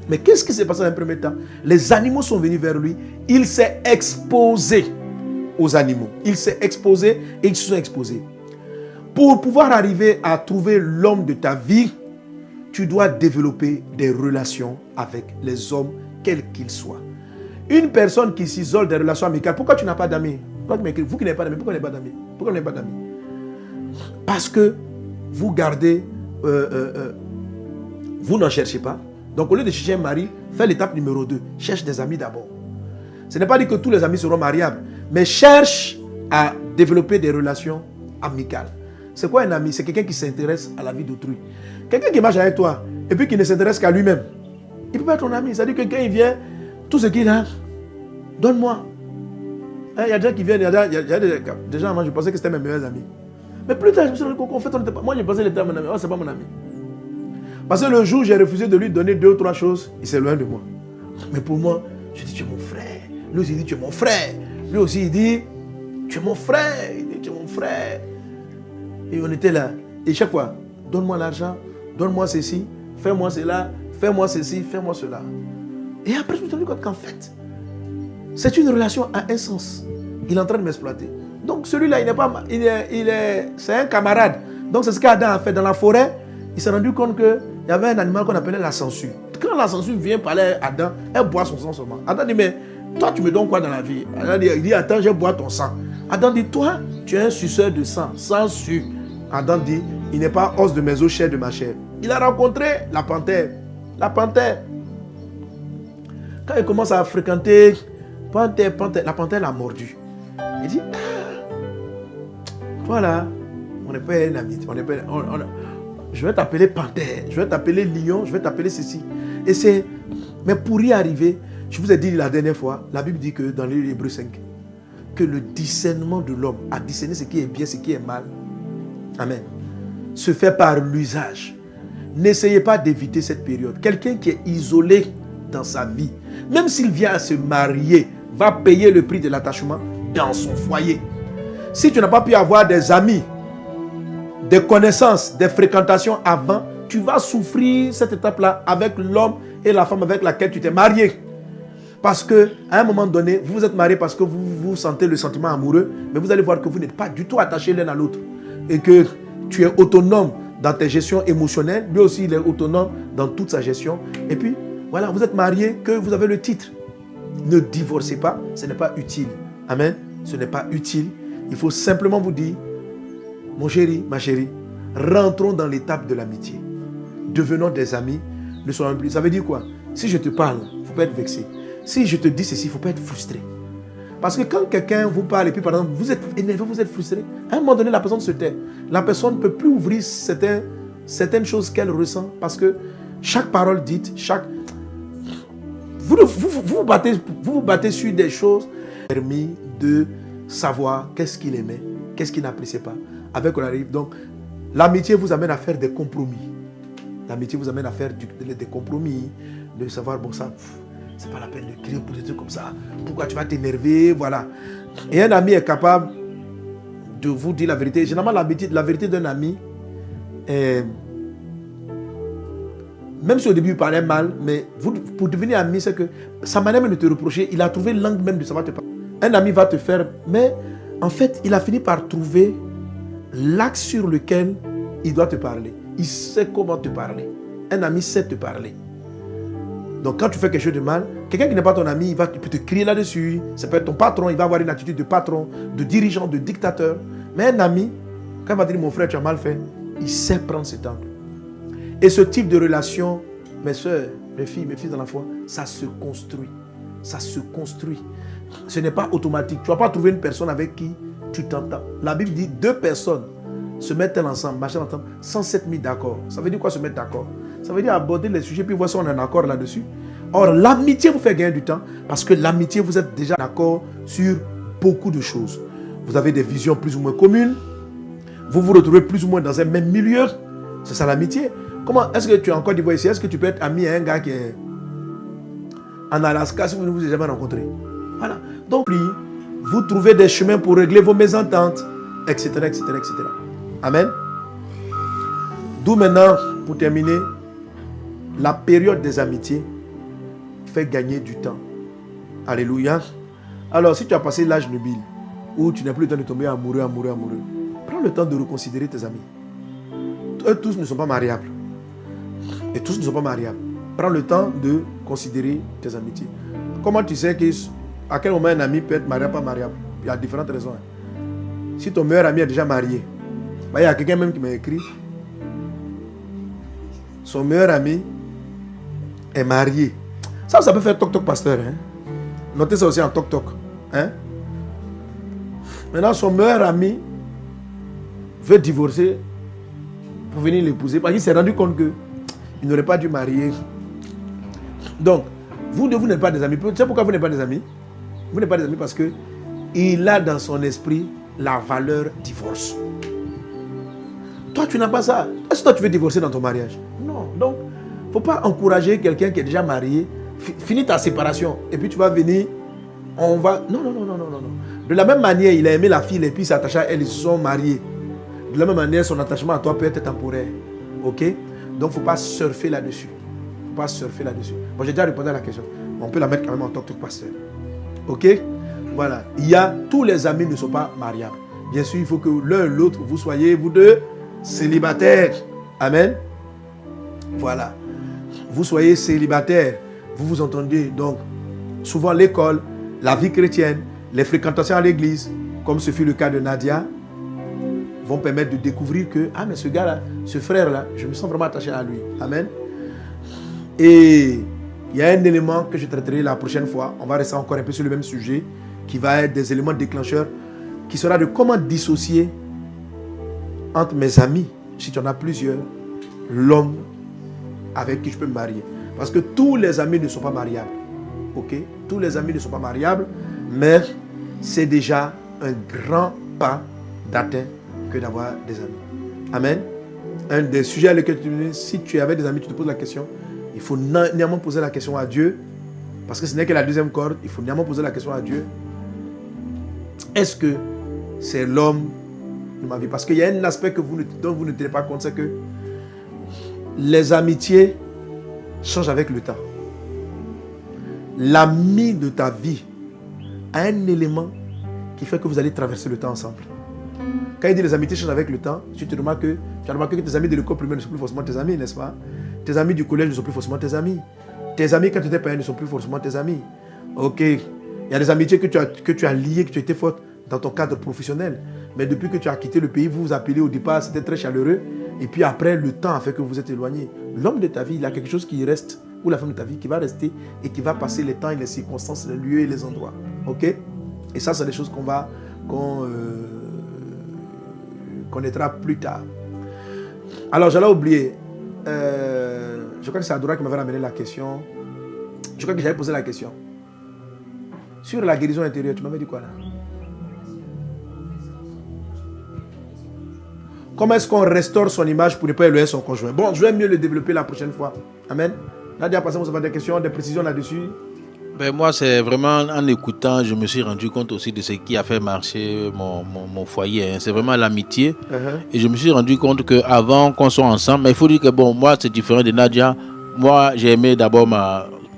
Mais qu'est-ce qui s'est passé dans un premier temps? Les animaux sont venus vers lui, il s'est exposé aux animaux. Il s'est exposé et ils se sont exposés. Pour pouvoir arriver à trouver l'homme de ta vie, tu dois développer des relations avec les hommes, quels qu'ils soient. Une personne qui s'isole des relations amicales, pourquoi tu n'as pas d'amis? Vous qui n'avez pas d'amis, pourquoi vous n'avez pas d'amis? Pourquoi vous n'avez pas d'amis? Parce que vous gardez, vous n'en cherchez pas. Donc au lieu de chercher un mari, fais l'étape numéro 2. Cherche des amis d'abord. Ce n'est pas dit que tous les amis seront mariables, mais cherche à développer des relations amicales. C'est quoi un ami? C'est quelqu'un qui s'intéresse à la vie d'autrui. Quelqu'un qui marche avec toi et puis qui ne s'intéresse qu'à lui-même. Il ne peut pas être ton ami. C'est-à-dire que quelqu'un il vient, tout ce qu'il a, donne-moi. Il y a des gens qui viennent, déjà moi je pensais que c'était mes meilleurs amis. Mais plus tard je me suis rendu compte qu'en fait on n'était pas. Moi je pensais qu'il était mon ami. Oh, c'est pas mon ami. Parce que le jour où j'ai refusé de lui donner 2 ou 3 choses, il s'est loin de moi. Mais pour moi, je dis tu es mon frère. Lui aussi il dit tu es mon frère. Lui aussi il dit tu es mon frère. Il dit tu es mon frère. Et on était là. Et chaque fois, donne-moi l'argent, donne-moi ceci, fais-moi cela, fais-moi ceci, fais-moi cela. Et après je me suis rendu compte qu'en fait, c'est une relation à un sens. Il est en train de m'exploiter. Donc celui-là, il n'est pas, c'est un camarade. Donc c'est ce qu'Adam a fait dans la forêt. Il s'est rendu compte qu'il y avait un animal qu'on appelait la sangsue. Quand la sangsue vient parler à Adam, elle boit son sang seulement. Adam dit, mais toi tu me donnes quoi dans la vie? Il dit, attends, je bois ton sang. Adam dit, toi tu es un suceur de sang, sangsue. Adam dit, il n'est pas os de mes os, chair de ma chair. Il a rencontré la panthère. La panthère. Quand il commence à fréquenter panthère, la panthère l'a mordu. Il dit, voilà, on n'est pas un ami. Je vais t'appeler panthère, je vais t'appeler lion, je vais t'appeler ceci. Mais pour y arriver, je vous ai dit la dernière fois, la Bible dit que dans le livre d'Hébreux 5, que le discernement de l'homme, à discerner ce qui est bien, ce qui est mal, amen, se fait par l'usage. N'essayez pas d'éviter cette période. Quelqu'un qui est isolé dans sa vie, même s'il vient à se marier, va payer le prix de l'attachement dans son foyer. Si tu n'as pas pu avoir des amis, des connaissances, des fréquentations avant, tu vas souffrir cette étape-là avec l'homme et la femme avec laquelle tu t'es marié. Parce qu'à un moment donné, vous vous êtes mariés parce que vous sentez le sentiment amoureux, mais vous allez voir que vous n'êtes pas du tout attachés l'un à l'autre. Et que tu es autonome dans tes gestions émotionnelles, lui aussi il est autonome dans toute sa gestion. Et puis, voilà, vous êtes mariés, que vous avez le titre. Ne divorcez pas, ce n'est pas utile. Amen. Ce n'est pas utile. Il faut simplement vous dire, mon chéri, ma chérie, rentrons dans l'étape de l'amitié. Devenons des amis, ne soyons plus. Ça veut dire quoi? Si je te parle, il ne faut pas être vexé. Si je te dis ceci, il ne faut pas être frustré. Parce que quand quelqu'un vous parle et puis par exemple, vous êtes énervé, vous êtes frustré, à un moment donné, la personne se tait. La personne ne peut plus ouvrir certaines choses qu'elle ressent parce que chaque parole dite, vous vous battez sur des choses permis de savoir qu'est-ce qu'il aimait, qu'est-ce qu'il n'appréciait pas. Avec on arrive, donc, l'amitié vous amène à faire des compromis. L'amitié vous amène à faire des compromis, de savoir, bon ça, c'est pas la peine de crier pour des trucs comme ça. Pourquoi tu vas t'énerver, voilà. Et un ami est capable de vous dire la vérité. Généralement, la vérité d'un ami, même si au début il parlait mal, mais pour devenir ami, c'est que sa manière même de te reprocher, il a trouvé l'angle même de savoir te parler. Un ami va te faire, mais en fait, il a fini par trouver l'axe sur lequel il doit te parler. Il sait comment te parler. Un ami sait te parler. Donc quand tu fais quelque chose de mal, quelqu'un qui n'est pas ton ami, il peut te crier là-dessus. Ça peut être ton patron, il va avoir une attitude de patron, de dirigeant, de dictateur. Mais un ami, quand il va dire mon frère, tu as mal fait, il sait prendre cet angle. Et ce type de relation, mes soeurs, mes filles, mes fils dans la foi, ça se construit. Ça se construit. Ce n'est pas automatique. Tu ne vas pas trouver une personne avec qui tu t'entends. La Bible dit 2 personnes se mettent-elles ensemble, marchent ensemble, sans s'être mis d'accord. Ça veut dire quoi se mettre d'accord? Ça veut dire aborder les sujets, puis voir si on est en accord là-dessus. Or, l'amitié vous fait gagner du temps, parce que l'amitié, vous êtes déjà d'accord sur beaucoup de choses. Vous avez des visions plus ou moins communes. Vous vous retrouvez plus ou moins dans un même milieu. C'est ça l'amitié. Comment est-ce que tu es encore d'Ivoire ici? Est-ce que tu peux être ami à un gars qui est en Alaska si vous ne vous avez jamais rencontré? Voilà. Donc, vous trouvez des chemins pour régler vos mésententes, etc., etc., etc. Amen. D'où maintenant, pour terminer, la période des amitiés fait gagner du temps. Alléluia. Alors, si tu as passé l'âge nubile, où tu n'as plus le temps de tomber amoureux, prends le temps de reconsidérer tes amis. Eux tous ne sont pas mariables. Et tous ne sont pas mariables. Prends le temps de considérer tes amitiés. Comment tu sais à quel moment un ami peut être mariable, pas mariable? Il y a différentes raisons. Si ton meilleur ami est déjà marié, il y a quelqu'un même qui m'a écrit, son meilleur ami est marié. Ça peut faire toc-toc, pasteur. Hein? Notez ça aussi en toc-toc. Hein? Maintenant, son meilleur ami veut divorcer pour venir l'épouser parce qu'il s'est rendu compte qu'il n'aurait pas dû marier. Donc, vous n'êtes pas des amis. Tu sais pourquoi vous n'êtes pas des amis? Vous n'êtes pas des amis parce qu'il a dans son esprit la valeur divorce. Toi, tu n'as pas ça. Est-ce que toi, tu veux divorcer dans ton mariage? Non. Donc, il ne faut pas encourager quelqu'un qui est déjà marié. Finis ta séparation. Et puis, tu vas venir. On va... Non. De la même manière, il a aimé la fille et puis il s'est attaché à elle. Ils se sont mariés. De la même manière, son attachement à toi peut être temporaire. Ok? Donc, il ne faut pas surfer là-dessus. Bon, j'ai déjà répondu à la question. On peut la mettre quand même en tant que pasteur. Ok? Voilà. Tous les amis ne sont pas mariables. Bien sûr, il faut que l'un et l'autre, vous soyez, vous deux, célibataires. Amen. Voilà. Vous soyez célibataires. Vous vous entendez. Donc, souvent l'école, la vie chrétienne, les fréquentations à l'église, comme ce fut le cas de Nadia, vont permettre de découvrir que, ah mais ce gars-là, ce frère-là, je me sens vraiment attaché à lui. Amen. Et il y a un élément que je traiterai la prochaine fois. On va rester encore un peu sur le même sujet, qui va être des éléments déclencheurs, qui sera de comment dissocier entre mes amis, si tu en as plusieurs, l'homme avec qui je peux me marier. Parce que tous les amis ne sont pas mariables. Ok? Tous les amis ne sont pas mariables, mais c'est déjà un grand pas d'atteindre que d'avoir des amis. Amen. Un des sujets à lesquels si tu avais des amis, tu te poses la question, il faut néanmoins poser la question à Dieu, parce que ce n'est que la deuxième corde, il faut néanmoins poser la question à Dieu. Est-ce que c'est l'homme de ma vie? Parce qu'il y a un aspect dont vous ne tenez pas compte, c'est que les amitiés changent avec le temps. L'ami de ta vie a un élément qui fait que vous allez traverser le temps ensemble. Quand il dit les amitiés changent avec le temps, tu as remarqué que tes amis de l'école primaire ne sont plus forcément tes amis, n'est-ce pas? Tes amis du collège ne sont plus forcément tes amis. Tes amis quand tu étais parent ne sont plus forcément tes amis. Ok, il y a des amitiés que tu as liées, que tu étais forte dans ton cadre professionnel. Mais depuis que tu as quitté le pays, vous vous appelez au départ, c'était très chaleureux. Et puis après, le temps a fait que vous êtes éloignés. L'homme de ta vie, il a quelque chose qui reste, ou la femme de ta vie qui va rester et qui va passer les temps et les circonstances, les lieux et les endroits. Ok? Et ça, c'est des choses qu'on connaîtra plus tard. Alors, j'allais oublier. Je crois que c'est Adora qui m'avait ramené la question. Je crois que j'avais posé la question. Sur la guérison intérieure, tu m'avais dit quoi là? Comment est-ce qu'on restaure son image pour ne pas éloigner son conjoint? Bon, je vais mieux le développer la prochaine fois. Amen. Nadia, passez-moi sur des questions, des précisions là-dessus. Ben moi, c'est vraiment en écoutant, je me suis rendu compte aussi de ce qui a fait marcher mon foyer. Hein. C'est vraiment l'amitié. Et je me suis rendu compte qu'avant qu'on soit ensemble, mais il faut dire que bon, moi, c'est différent de Nadia. Moi, j'ai aimé d'abord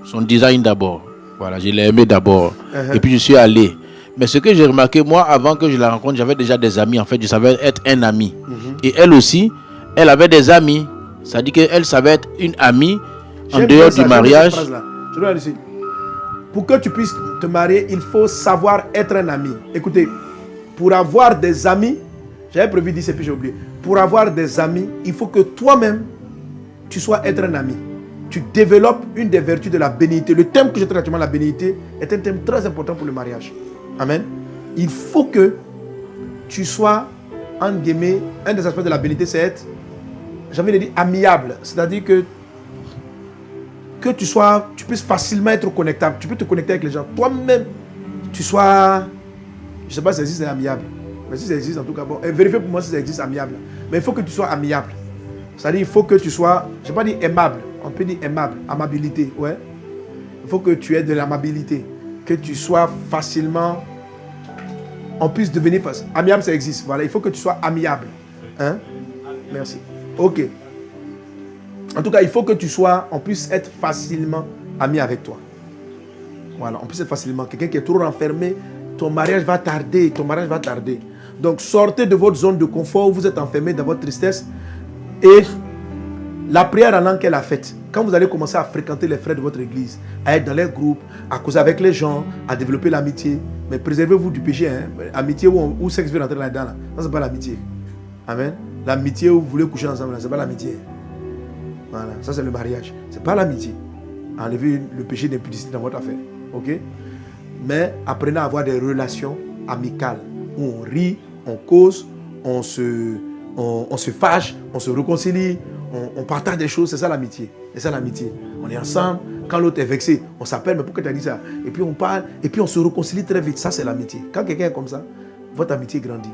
son design d'abord. Voilà, je l'ai aimé d'abord. Et puis, je suis allé. Mais ce que j'ai remarqué, moi, avant que je la rencontre, j'avais déjà des amis. En fait, je savais être un ami. Et elle aussi, elle avait des amis. C'est-à-dire qu'elle savait être une amie en dehors du mariage. Je dois aller ici. Pour que tu puisses te marier, il faut savoir être un ami. Écoutez, pour avoir des amis, j'avais prévu de dire ça puis j'ai oublié. Pour avoir des amis, il faut que toi-même, tu sois être un ami. Tu développes une des vertus de la bénignité. Le thème que je traite actuellement, la bénignité, est un thème très important pour le mariage. Amen. Il faut que tu sois, entre guillemets, un des aspects de la bénignité, c'est être, j'ai envie de dire, amiable. C'est-à-dire que tu puisses facilement être connectable. Tu peux te connecter avec les gens. Toi-même, tu sois, je ne sais pas si ça existe amiable. Mais si ça existe, en tout cas, bon, vérifiez pour moi si ça existe amiable. Mais il faut que tu sois amiable. C'est-à-dire, il faut que tu sois, je ne vais pas dire aimable. On peut dire aimable, amabilité, ouais. Il faut que tu aies de l'amabilité. Que tu sois facilement, on puisse devenir facile. Amiable, ça existe. Voilà, il faut que tu sois amiable. Hein? Merci. Ok. En tout cas, il faut que tu sois, on puisse être facilement ami avec toi. Voilà, on puisse être facilement. Quelqu'un qui est trop renfermé, ton mariage va tarder, Donc, sortez de votre zone de confort où vous êtes enfermé dans votre tristesse. Et la prière en langue qu'elle a faite, quand vous allez commencer à fréquenter les frères de votre église, à être dans les groupes, à causer avec les gens, à développer l'amitié, mais préservez-vous du péché. Hein? Amitié où sexe veut rentrer là-dedans. Là. Ça, c'est pas l'amitié. Amen. L'amitié où vous voulez coucher ensemble, ce n'est pas l'amitié. Voilà, ça c'est le mariage. Ce n'est pas l'amitié. Enlevez le péché d'impudicité dans votre affaire. Ok? Mais apprenez à avoir des relations amicales où on rit, on cause, on se fâche, on se réconcilie, on partage des choses. C'est ça l'amitié. C'est ça l'amitié. On est ensemble. Quand l'autre est vexé, on s'appelle, mais pourquoi tu as dit ça? Et puis on parle, et puis on se réconcilie très vite. Ça c'est l'amitié. Quand quelqu'un est comme ça, votre amitié grandit.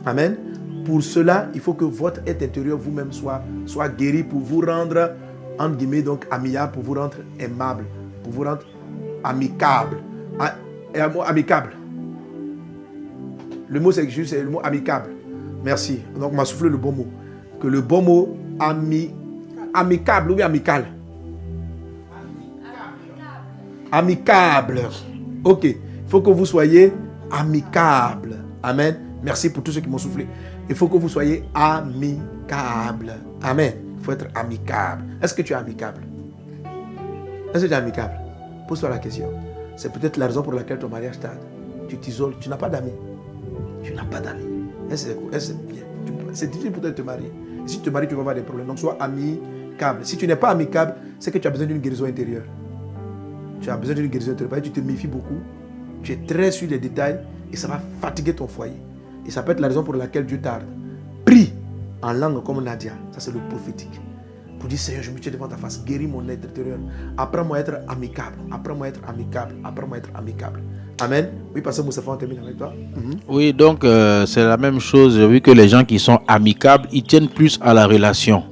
Amen. Pour cela, il faut que votre être intérieur vous-même soit guéri pour vous rendre, entre guillemets, donc amiable, pour vous rendre aimable, pour vous rendre amicable. Et un mot amicable. Le mot c'est juste le mot amicable. Merci. Donc on m'a soufflé le bon mot. Que le bon mot amicable ou bien amical. Amicable. Ok. Il faut que vous soyez amicable. Amen. Merci pour tous ceux qui m'ont soufflé. Il faut que vous soyez amicable. Amen. Il faut être amicable. Est-ce que tu es amicable? Est-ce que tu es amicable? Pose-toi la question. C'est peut-être la raison pour laquelle ton mariage tarde. Tu t'isoles. Tu n'as pas d'amis. Tu n'as pas d'amis. Est-ce que c'est bien? c'est difficile pour toi de te marier. Et si tu te maries, tu vas avoir des problèmes. Donc sois amicable. Si tu n'es pas amicable, c'est que tu as besoin d'une guérison intérieure. Tu as besoin d'une guérison intérieure. Tu te méfies beaucoup. Tu es très sur les détails et ça va fatiguer ton foyer. Et ça peut être la raison pour laquelle Dieu tarde. Prie en langue comme Nadia. Ça, c'est le prophétique. Pour dire, Seigneur, je me tiens devant ta face. Guéris mon être intérieur. Apprends-moi à être amicable. Apprends-moi à être amicable. Apprends-moi à être amicable. Amen. Oui, Pasteur Moustapha, on termine avec toi. Oui, donc c'est la même chose. J'ai vu que les gens qui sont amicables, ils tiennent plus à la relation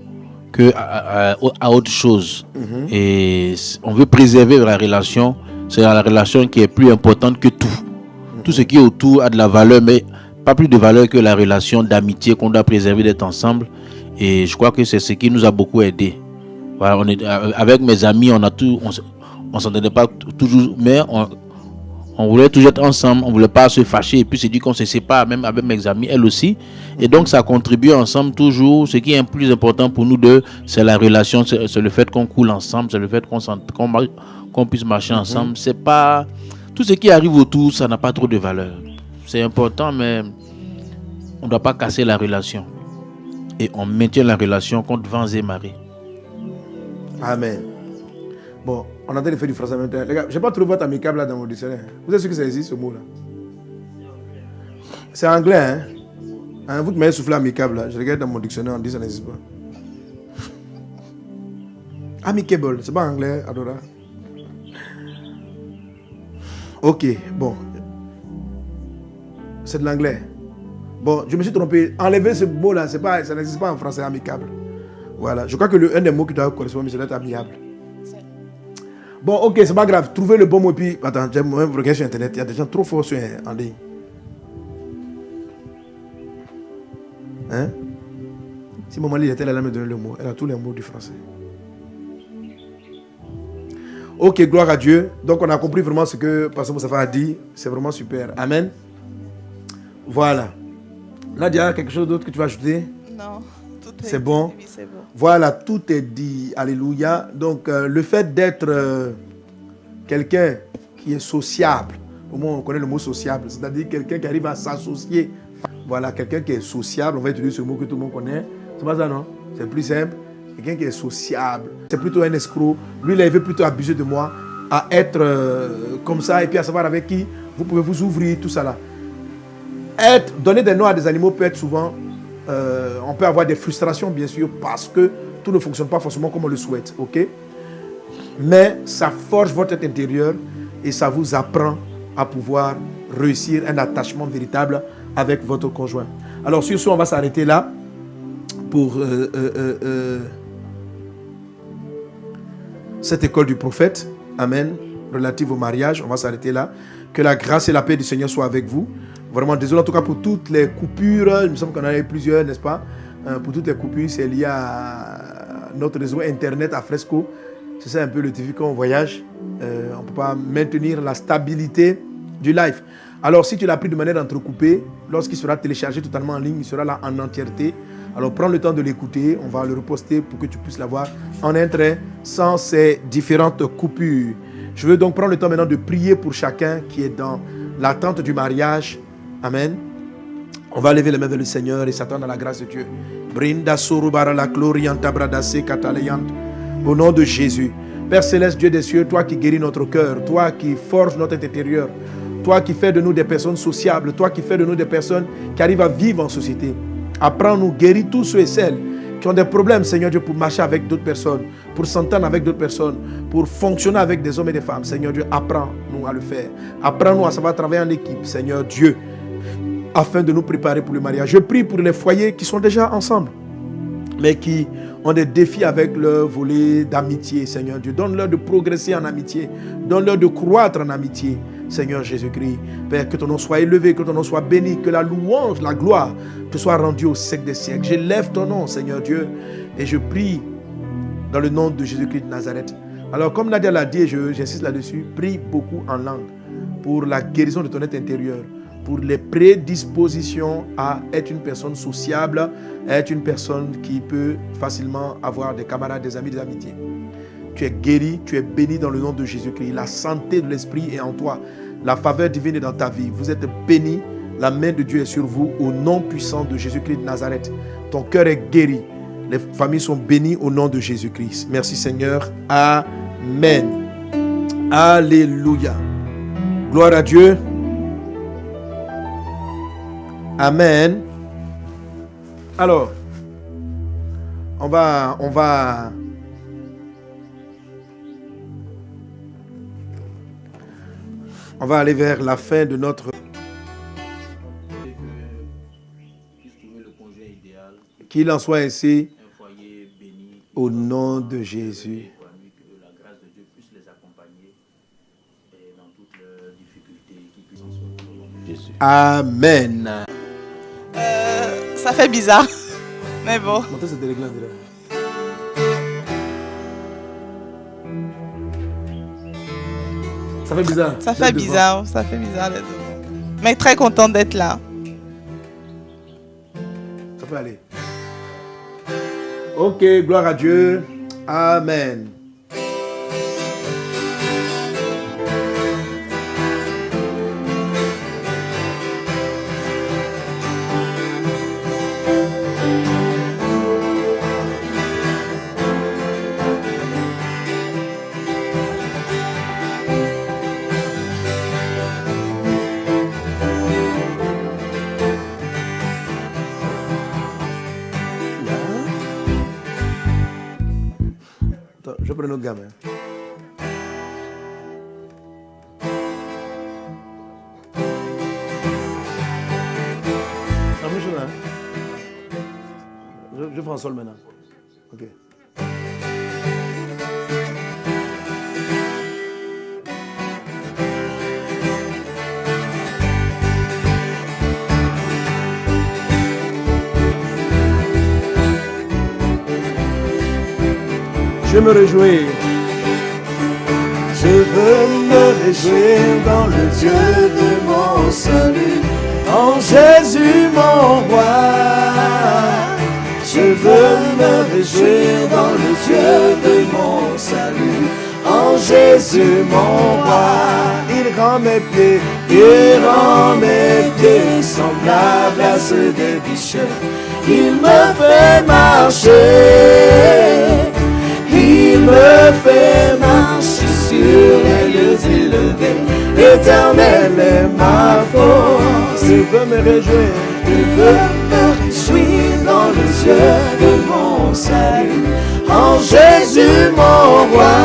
que à autre chose. Et on veut préserver la relation. C'est la relation qui est plus importante que tout. Tout ce qui est autour a de la valeur, mais pas plus de valeur que la relation d'amitié qu'on doit préserver d'être ensemble. Et je crois que c'est ce qui nous a beaucoup aidé. Voilà, avec mes amis, on s'entendait pas toujours, mais on voulait toujours être ensemble, on voulait pas se fâcher. Et puis c'est dit qu'on se sépare, même avec mes amis, elle aussi. Et donc ça contribue ensemble toujours. Ce qui est plus important pour nous deux, c'est la relation, c'est le fait qu'on coule ensemble, c'est le fait qu'on puisse marcher ensemble. C'est pas tout ce qui arrive autour, ça n'a pas trop de valeur. C'est important, mais on ne doit pas casser la relation. Et on maintient la relation contre vents et marées. Amen. Bon, on est en train de faire du français en même temps. Les gars, je n'ai pas trouvé votre amicable là dans mon dictionnaire. Vous êtes sûr que ça existe ce mot-là? C'est anglais, hein? Vous qui m'avez soufflé amicable là, je regarde dans mon dictionnaire, on dit que ça n'existe pas. Amicable, c'est pas anglais, Adora? Ok, bon. C'est de l'anglais. Bon, je me suis trompé. Enlever ce mot-là, ça n'existe pas en français, amicable. Voilà. Je crois que un des mots qui doit correspondre, c'est d'être amiable. Bon, ok, c'est pas grave. Trouvez le bon mot. Puis, attends, j'ai moi regardé sur Internet. Il y a des gens trop forts en ligne. Hein? Si maman était là, elle me donner le mot. Elle a tous les mots du français. Ok, gloire à Dieu. Donc, on a compris vraiment ce que Pasteur Moustapha a dit. C'est vraiment super. Amen. Voilà. Nadia, quelque chose d'autre que tu vas ajouter? Non, tout est c'est bon. dit, c'est bon. Voilà, tout est dit. Alléluia. Donc, le fait d'être quelqu'un qui est sociable, au moins on connaît le mot sociable, c'est-à-dire quelqu'un qui arrive à s'associer. Voilà, quelqu'un qui est sociable, on va utiliser ce mot que tout le monde connaît. C'est pas ça, non? C'est plus simple. Quelqu'un qui est sociable. C'est plutôt un escroc. Lui, il veut plutôt abuser de moi, à être comme ça, et puis à savoir avec qui vous pouvez vous ouvrir, tout ça là. Donner des noms à des animaux peut être souvent, on peut avoir des frustrations bien sûr parce que tout ne fonctionne pas forcément comme on le souhaite, ok? Mais ça forge votre être intérieur et ça vous apprend à pouvoir réussir un attachement véritable avec votre conjoint. Alors sur ce, on va s'arrêter là pour cette école du prophète, amen, relative au mariage. On va s'arrêter là. Que la grâce et la paix du Seigneur soient avec vous. Vraiment désolé en tout cas pour toutes les coupures. Il me semble qu'on en a eu plusieurs, n'est-ce pas? Pour toutes les coupures, c'est lié à notre réseau internet à Fresco. C'est ça un peu le défi quand on voyage. On ne peut pas maintenir la stabilité du live. Alors si tu l'as pris de manière entrecoupée, lorsqu'il sera téléchargé totalement en ligne, il sera là en entièreté. Alors prends le temps de l'écouter. On va le reposter pour que tu puisses l'avoir en un trait sans ces différentes coupures. Je veux donc prendre le temps maintenant de prier pour chacun qui est dans l'attente du mariage. Amen. On va lever les mains vers le Seigneur et s'attendre à la grâce de Dieu. Brinda sorubara la glorianta bradase catalayant. Au nom de Jésus. Père céleste, Dieu des cieux, toi qui guéris notre cœur, toi qui forges notre intérieur, toi qui fais de nous des personnes sociables, toi qui fais de nous des personnes qui arrivent à vivre en société. Apprends-nous, guéris tous ceux et celles qui ont des problèmes, Seigneur Dieu, pour marcher avec d'autres personnes, pour s'entendre avec d'autres personnes, pour fonctionner avec des hommes et des femmes. Seigneur Dieu, apprends-nous à le faire. Apprends-nous à savoir travailler en équipe, Seigneur Dieu, afin de nous préparer pour le mariage. Je prie pour les foyers qui sont déjà ensemble, mais qui ont des défis avec leur volet d'amitié, Seigneur Dieu. Donne-leur de progresser en amitié. Donne-leur de croître en amitié, Seigneur Jésus-Christ. Père, que ton nom soit élevé, que ton nom soit béni, que la louange, la gloire te soit rendue au siècle des siècles. J'élève ton nom, Seigneur Dieu, et je prie dans le nom de Jésus-Christ de Nazareth. Alors, comme Nadia l'a dit, et j'insiste là-dessus, prie beaucoup en langue pour la guérison de ton être intérieur, pour les prédispositions à être une personne sociable, à être une personne qui peut facilement avoir des camarades, des amis, des amitiés. Tu es guéri, tu es béni dans le nom de Jésus-Christ. La santé de l'esprit est en toi. La faveur divine est dans ta vie. Vous êtes bénis La main de Dieu est sur vous au nom puissant de Jésus-Christ de Nazareth. Ton cœur est guéri. Les familles sont bénies au nom de Jésus-Christ. Merci Seigneur. Amen. Alléluia. Gloire à Dieu. Amen. Alors, on va aller vers la fin de notre... Qu'il en soit ainsi au nom de Jésus. Que la grâce de Dieu puisse les accompagner dans toutes leurs difficultés, qu'ils puissent en sortir au nom de Jésus. Amen. Ça fait bizarre, mais bon. Montez cette règle-là, ça fait bizarre. Ça fait bizarre, ça fait bizarre d'être devant. Mais très contente d'être là. Ça peut aller. Ok, gloire à Dieu. Amen. Je prends notre gamin. La même chose, hein? Je prends sol maintenant. Ok. Je me réjouis. Je veux me réjouir dans le Dieu de mon salut, en Jésus mon roi. Je veux me réjouir dans le Dieu de mon salut, en Jésus mon roi. Il rend mes pieds, Il rend mes pieds semblables à ceux des bichons. Il me fait marcher. Il me fait marcher sur les lieux élevés. L'Éternel est ma force. je veux me réjouir. Je veux me réjouir dans le Dieu de mon salut, en Jésus mon roi.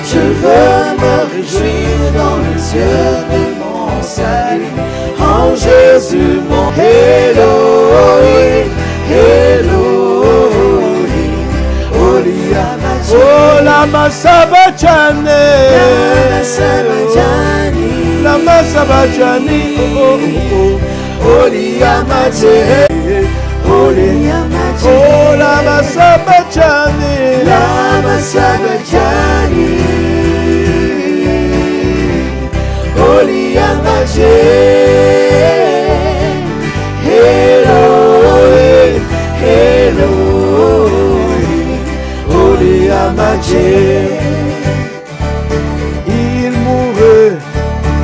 Je veux me réjouir dans le Dieu de mon salut, en Jésus mon Elohim, Elohim. Oh la Masabachane, la Masabachane, Oliyamate, Oliyamate, oh la Masabachane, la Masabachane, Oliyamate, Elohim, Elohim, Oliyamate. il mourut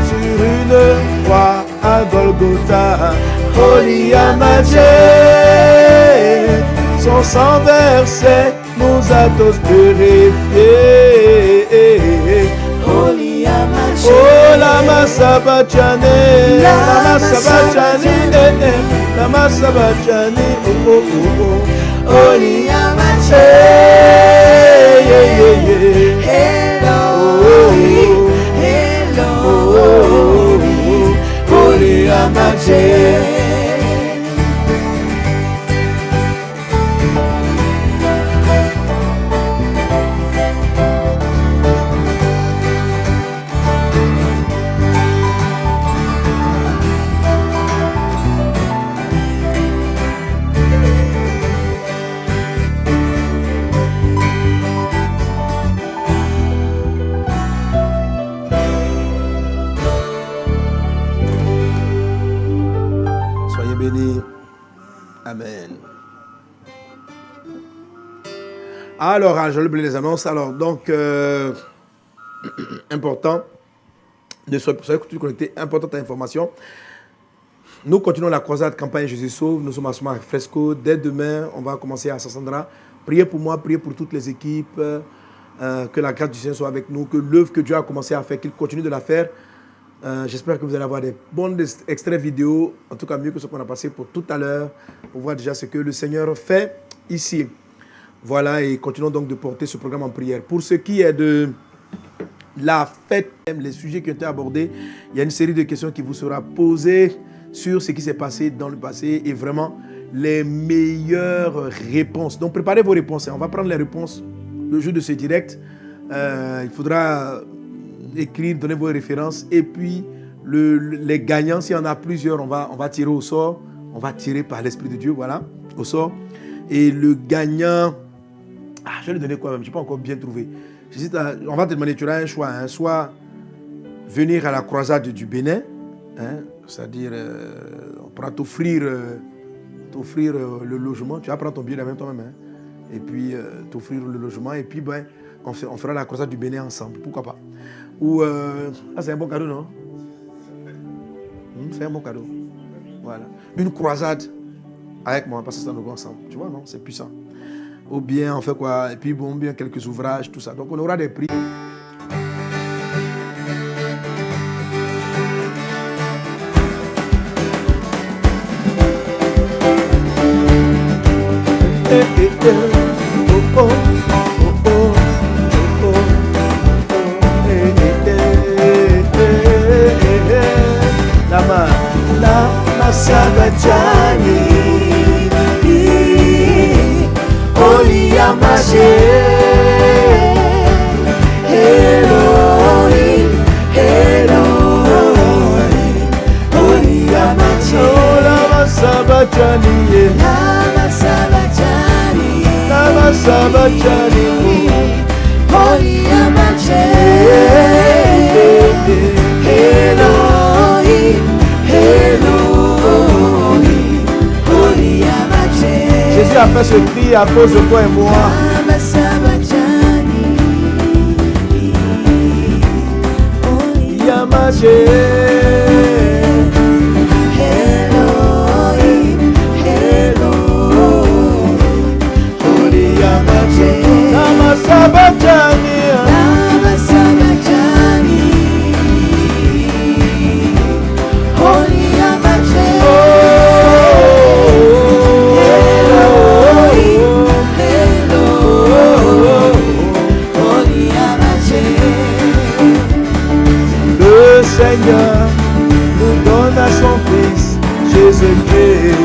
sur une croix à Golgotha. Oliyamate, Son sang versé nous a tous purifiés. Oliyamate, Oh la Masabachane, la Masabachane, la Masabachane, oh oh oh oh. Oliyamate, Elohim, Elohim, Oliyamate. Soyez bénis. Amen. Alors, je vais oublier les annonces. Alors, donc, important, Ne soyez pas connectés, importante information. Nous continuons la croisade campagne Jésus sauve. Nous sommes à Soma Fresco. Dès demain, on va commencer à Sassandra. Priez pour moi, priez pour toutes les équipes. Que la grâce du Seigneur soit avec nous. Que l'œuvre que Dieu a commencé à faire, qu'il continue de la faire. J'espère que vous allez avoir des bons extraits vidéo. En tout cas, mieux que ce qu'on a passé pour tout à l'heure. Pour voir déjà ce que le Seigneur fait ici. Voilà, et continuons donc de porter ce programme en prière. Pour ce qui est de la fête, les sujets qui ont été abordés, il y a une série de questions qui vous sera posée sur ce qui s'est passé dans le passé et vraiment les meilleures réponses. Donc préparez vos réponses. On va prendre les réponses le jour de ce direct. Il faudra écrire, donner vos références et puis les gagnants, s'il y en a plusieurs, on va tirer au sort. On va tirer par l'Esprit de Dieu, voilà, au sort. Et le gagnant, je vais lui donner quoi même, je n'ai pas encore bien trouvé. On va te demander, tu auras un choix, hein, soit venir à la croisade du Bénin, hein, c'est-à-dire on pourra t'offrir le logement, tu vas prendre ton billet là-même toi-même, hein, et puis t'offrir le logement, et puis ben, on fera la croisade du Bénin ensemble, pourquoi pas. Ou, c'est un bon cadeau, non? C'est un bon cadeau. Voilà. Une croisade avec moi, parce que ça nous va ensemble, tu vois, non? C'est puissant. Ou bien on fait quoi? Et puis bon, bien quelques ouvrages, tout ça. Donc on aura des prix. Lama Sabatani Oliyamaje Elohim Elohim Oliyamaje Lama Sabatani Lama Sabatani Lama Sabatani Oliyamaje Elohim Elohim Oliyamaje. Jésus a fait ce cri à cause de toi et moi. Yamaje. Elohim, Elohim, Oliyamaje. Lama Sabatani. Lama Sabatani. Oliyamaje. Seigneur nous donne à son Fils Jésus-Christ,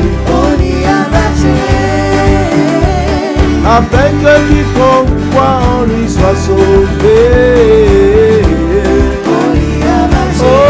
afin que quiconque croit en lui soit sauvé.